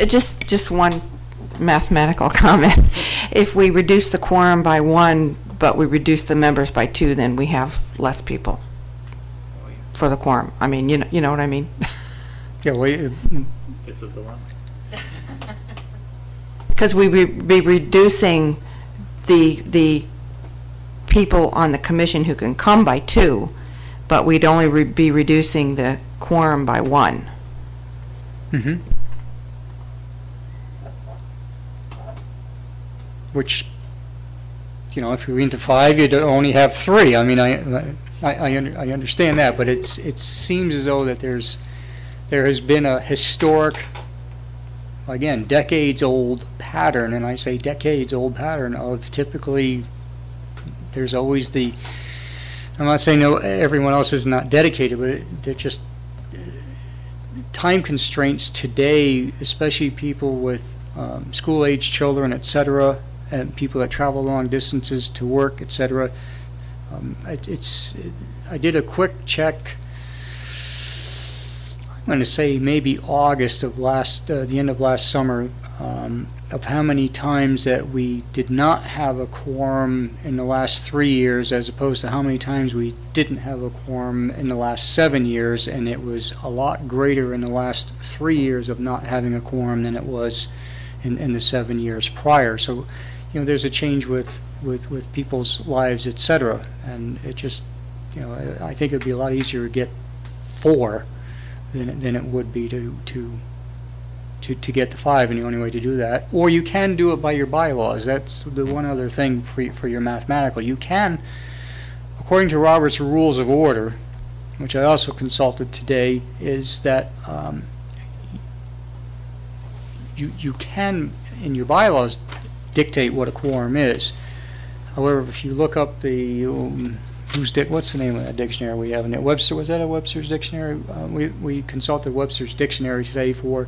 Just one mathematical comment. If we reduce the quorum by 1, but we reduce the members by 2, then we have less people for the quorum. I mean, you know what I mean? Yeah, well, It's a dilemma. Because we be reducing the people on the commission who can come by 2, but we'd only be reducing the quorum by 1. mm-hmm. Which, you know, if you're into 5, you'd only have 3. I mean, I understand that, but it seems as though that there has been a historic, again, decades-old pattern, and I say decades-old pattern of typically there's always the, I'm not saying no, everyone else is not dedicated, but they're just time constraints today, especially people with school-age children, etc., and people that travel long distances to work, etc. I did a quick check. I'm going to say maybe August of the end of last summer, of how many times that we did not have a quorum in the last 3 years, as opposed to how many times we didn't have a quorum in the last 7 years, and it was a lot greater in the last 3 years of not having a quorum than it was in the 7 years prior. So, you know, there's a change with people's lives, etc., and it just, you know, I think it'd be a lot easier to get 4 than it would be to get the 5, and the only way to do that, or you can do it by your bylaws. That's the one other thing for your mathematical. You can, according to Robert's Rules of Order, which I also consulted today, is that you can, in your bylaws, dictate what a quorum is. However, if you look up the what's the name of that dictionary we have in it? Webster, was that a Webster's dictionary? We consulted Webster's dictionary today for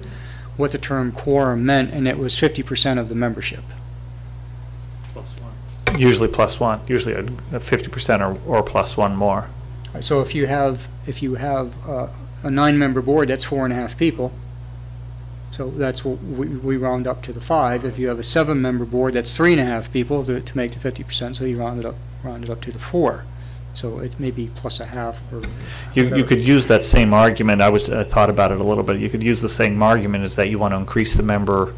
what the term quorum meant, and it was 50% of the membership. +1. Usually +1. Usually a 50% or +1 more. Right, so if you have a 9-member board, that's 4.5 people. So that's what we round up to the 5. If you have a 7-member board, that's 3.5 people to make the 50%. So you round it up to the 4. So it may be +0.5 or you could use that same argument. I thought about it a little bit. You could use the same argument as that you want to increase the member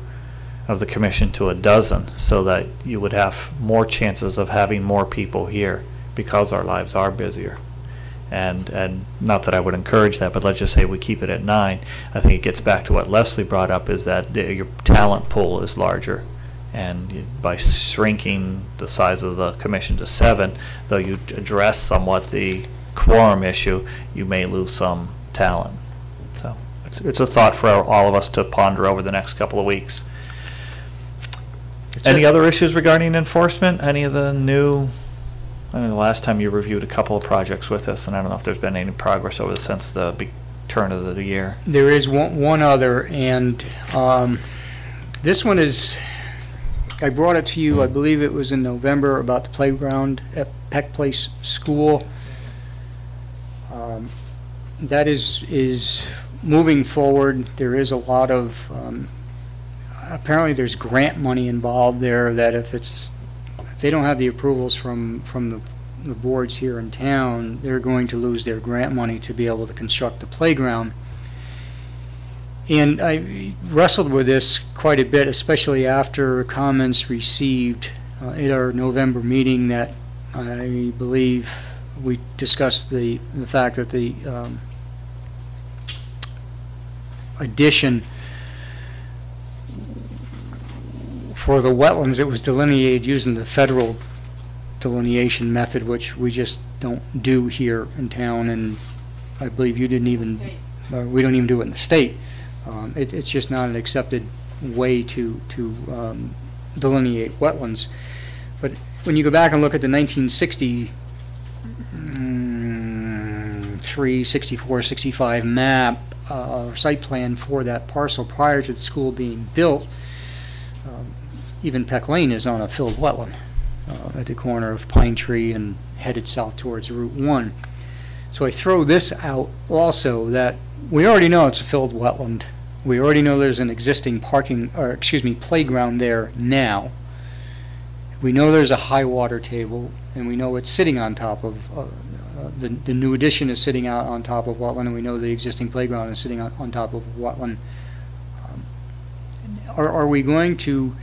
of the commission to 12, so that you would have more chances of having more people here because our lives are busier. And not that I would encourage that, but let's just say we keep it at 9. I think it gets back to what Leslie brought up, is that your talent pool is larger. And by shrinking the size of the commission to 7, though you address somewhat the quorum issue, you may lose some talent. So it's a thought for all of us to ponder over the next couple of weeks. Any other issues regarding enforcement? Any of the new? I mean, the last time you reviewed a couple of projects with us, and I don't know if there's been any progress over since the turn of the year. There is one other, and this one is I brought it to you, I believe it was in November, about the playground at Peck Place School. That is moving forward. There is a lot of, apparently there's grant money involved there that if they don't have the approvals from the boards here in town, they're going to lose their grant money to be able to construct the playground. And I wrestled with this quite a bit, especially after comments received at our November meeting that I believe we discussed the fact that the addition for the wetlands, it was delineated using the federal delineation method, which we just don't do here in town, and I believe you didn't even, we don't even do it in the state. It's just not an accepted way to delineate wetlands. But when you go back and look at the 1963, 64, 65 map, site plan for that parcel prior to the school being built, even Peck Lane is on a filled wetland at the corner of Pine Tree and headed south towards Route 1. So I throw this out also, that we already know it's a filled wetland. We already know there's an existing playground there now. We know there's a high water table, and we know it's sitting on top of, the new addition is sitting out on top of wetland, and we know the existing playground is sitting on top of wetland. Are we going to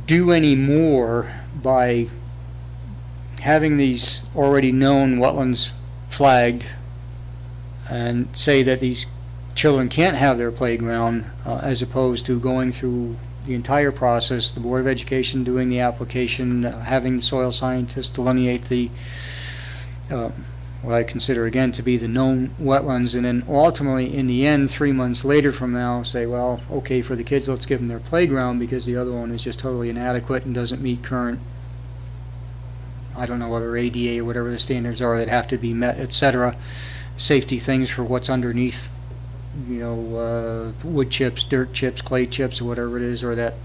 do any more by having these already known wetlands flagged and say that these children can't have their playground, as opposed to going through the entire process, the Board of Education doing the application, having the soil scientists delineate the what I consider again to be the known wetlands, and then ultimately in the end 3 months later from now say, well, okay, for the kids let's give them their playground because the other one is just totally inadequate and doesn't meet current, I don't know whether ADA or whatever the standards are that have to be met, etc., safety things for what's underneath, you know, wood chips, dirt chips, clay chips, or whatever it is, or that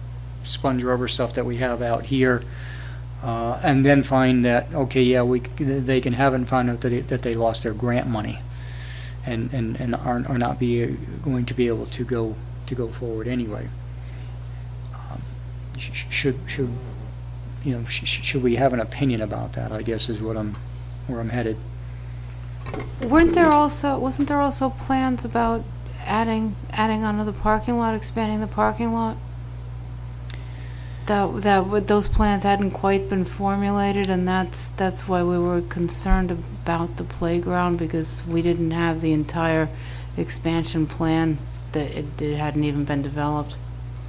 sponge rubber stuff that we have out here, and then find that, okay, yeah, they can have it and find out that they lost their grant money and are not going to be able to go forward anyway. Should we have an opinion about that, I guess, is where I'm headed. Wasn't there also plans about adding onto the parking lot, expanding the parking lot? Those plans hadn't quite been formulated, and that's why we were concerned about the playground, because we didn't have the entire expansion plan, that it hadn't even been developed.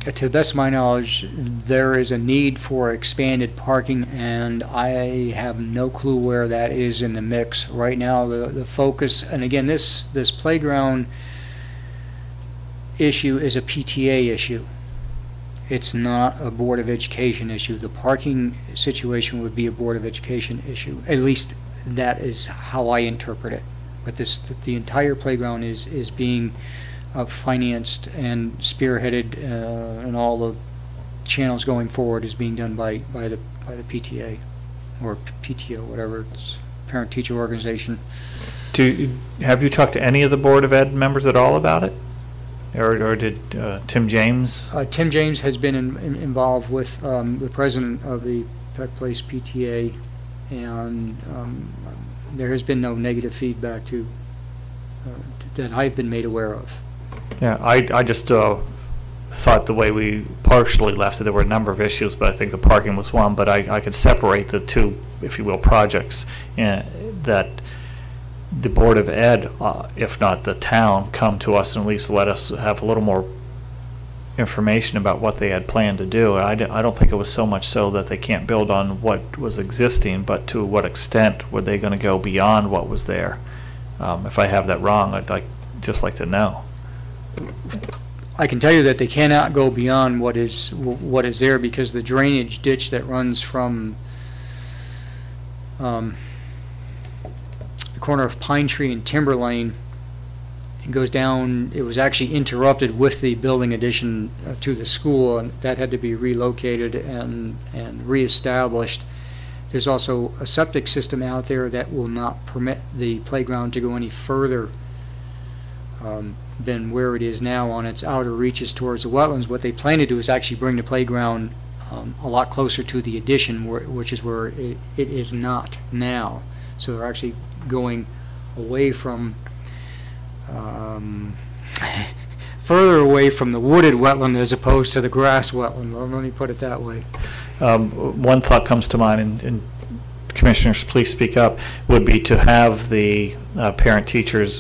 To the best of my knowledge, there is a need for expanded parking, and I have no clue where that is in the mix. Right now, the focus, and again, this playground issue is a PTA issue. It's not a Board of Education issue. The parking situation would be a Board of Education issue. At least that is how I interpret it. But the entire playground is being financed and spearheaded, and all the channels going forward is being done by the PTA or PTO, whatever it's, parent-teacher organization. Have you talked to any of the Board of Ed members at all about it, or did Tim James? Tim James has been involved with the president of the Peck Place PTA, and there has been no negative feedback that I've been made aware of. Yeah, I just thought the way we partially left it, there were a number of issues, but I think the parking was one. But I could separate the two, if you will, projects, that the Board of Ed, if not the town, come to us and at least let us have a little more information about what they had planned to do. I don't think it was so much so that they can't build on what was existing, but to what extent were they going to go beyond what was there. If I have that wrong, I'd just like to know. I can tell you that they cannot go beyond what is there, because the drainage ditch that runs from the corner of Pine Tree and Timber Lane it goes down, it was actually interrupted with the building addition to the school, and that had to be relocated and reestablished. There's also a septic system out there that will not permit the playground to go any further than where it is now on its outer reaches towards the wetlands. What they plan to do is actually bring the playground a lot closer to the addition, which is where it is not now. So they're actually going away from, further away from the wooded wetland as opposed to the grass wetland. Let me put it that way. One thought comes to mind, and Commissioners, please speak up, would be to have the parent-teachers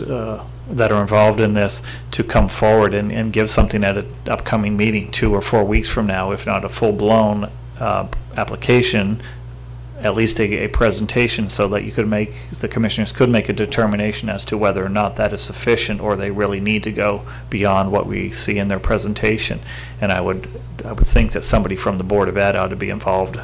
that are involved in this to come forward and give something at an upcoming meeting 2 or 4 weeks from now, if not a full-blown application, at least a presentation, so that you could make, the commissioners could make a determination as to whether or not that is sufficient or they really need to go beyond what we see in their presentation. And I would think that somebody from the Board of Ed ought to be involved,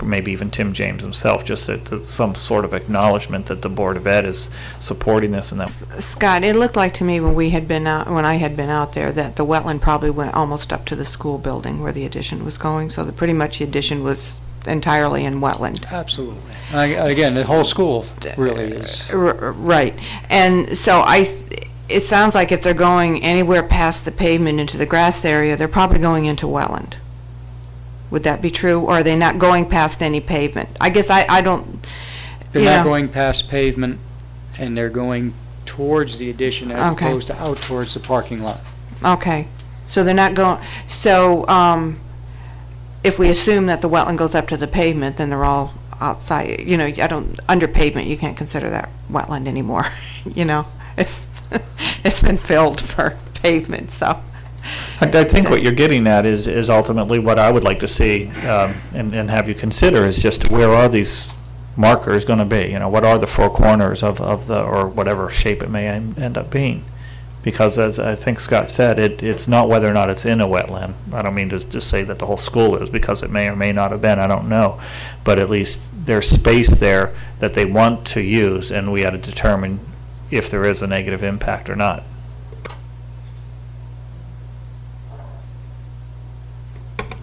maybe even Tim James himself, just to some sort of acknowledgement that the Board of Ed is supporting this. And that Scott, it looked like to me when we had been out, when I had been out there, that the wetland probably went almost up to the school building where the addition was going, so that pretty much the addition was entirely in wetland. Absolutely. Again, the whole school really is. Right. And so it sounds like if they're going anywhere past the pavement into the grass area, they're probably going into wetland. Would that be true, or are they not going past any pavement? I guess I don't. They're not going past pavement, and they're going towards the addition as opposed to out towards the parking lot. Okay. So they're not going. So if we assume that the wetland goes up to the pavement, then they're all outside. You know, I don't, under pavement, you can't consider that wetland anymore. You know, it's been filled for pavement, so. I think what you're getting at is ultimately what I would like to see and have you consider is just where are these markers going to be? You know, what are the 4 corners of the, or whatever shape it may end up being? Because as I think Scott said, it's not whether or not it's in a wetland. I don't mean to just say that the whole school is, because it may or may not have been, I don't know. But at least there's space there that they want to use, and we had to determine if there is a negative impact or not.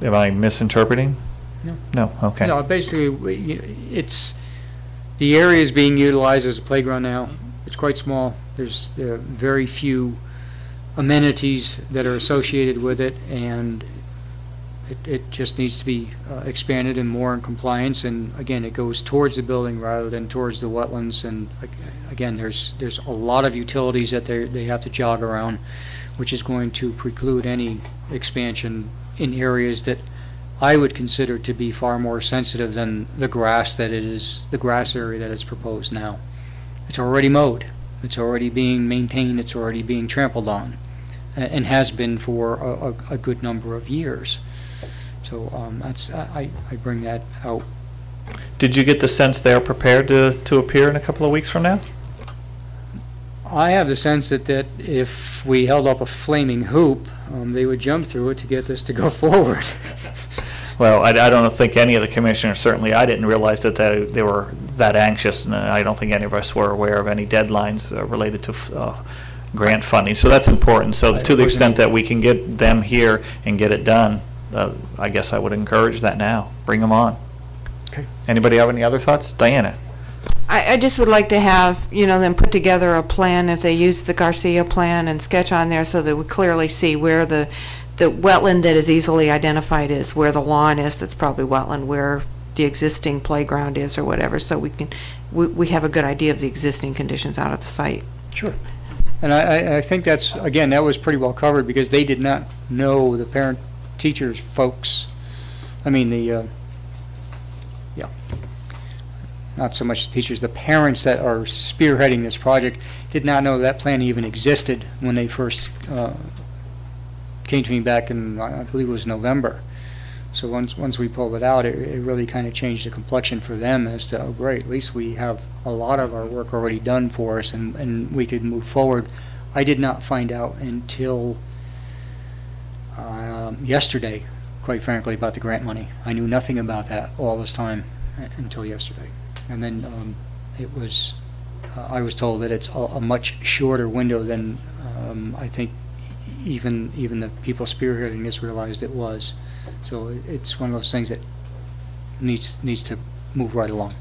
Am I misinterpreting? No. No, okay. No, basically, it's, the area is being utilized as a playground now. It's quite small. There's very few amenities that are associated with it, and it just needs to be expanded and more in compliance. And again, it goes towards the building rather than towards the wetlands. And again, there's a lot of utilities that they have to jog around, which is going to preclude any expansion in areas that I would consider to be far more sensitive than the grass that it is, the grass area that is proposed now. It's already mowed. It's already being maintained. It's already being trampled on, and has been for a good number of years. So that's I bring that out. Did you get the sense they're prepared to appear in a couple of weeks from now? I have the sense that if we held up a flaming hoop, they would jump through it to get this to go forward. Well, I don't think any of the commissioners, certainly I didn't realize that they were that anxious, and I don't think any of us were aware of any deadlines related to grant funding. So that's important. So to the extent that we can get them here and get it done, I guess I would encourage that now. Bring them on. Okay. Anybody have any other thoughts? Diana? I just would like to have, you know, them put together a plan, if they use the Garcia plan, and sketch on there so that we clearly see where the wetland that is easily identified is, where the lawn is that's probably wetland, where the existing playground is or whatever, so we have a good idea of the existing conditions out at the site. Sure. And I think that's, again, that was pretty well covered, because they did not know, the parent teachers folks, I mean not so much the teachers, the parents that are spearheading this project did not know that plan even existed when they first came to me back in, I believe it was November. So once we pulled it out, it really kind of changed the complexion for them as to, oh great, at least we have a lot of our work already done for us, and we could move forward. I did not find out until yesterday, quite frankly, about the grant money. I knew nothing about that all this time until yesterday. And then it was, I was told that it's a much shorter window than I think even the people spearheading this realized it was. So it's one of those things that needs to move right along.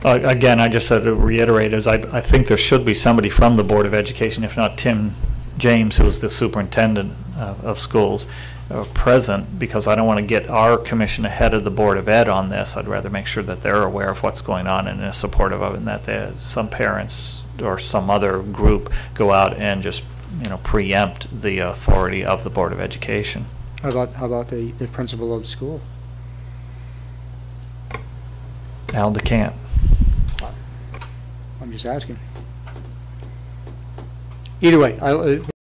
Again, I just said to reiterate, I think there should be somebody from the Board of Education, if not Tim James, who is the superintendent of schools, present, because I don't want to get our commission ahead of the Board of Ed on this. I'd rather make sure that they're aware of what's going on and is supportive of it, and that some parents or some other group go out and just, preempt the authority of the Board of Education. How about the principal of the school? Al DeCant. I'm just asking. Either way,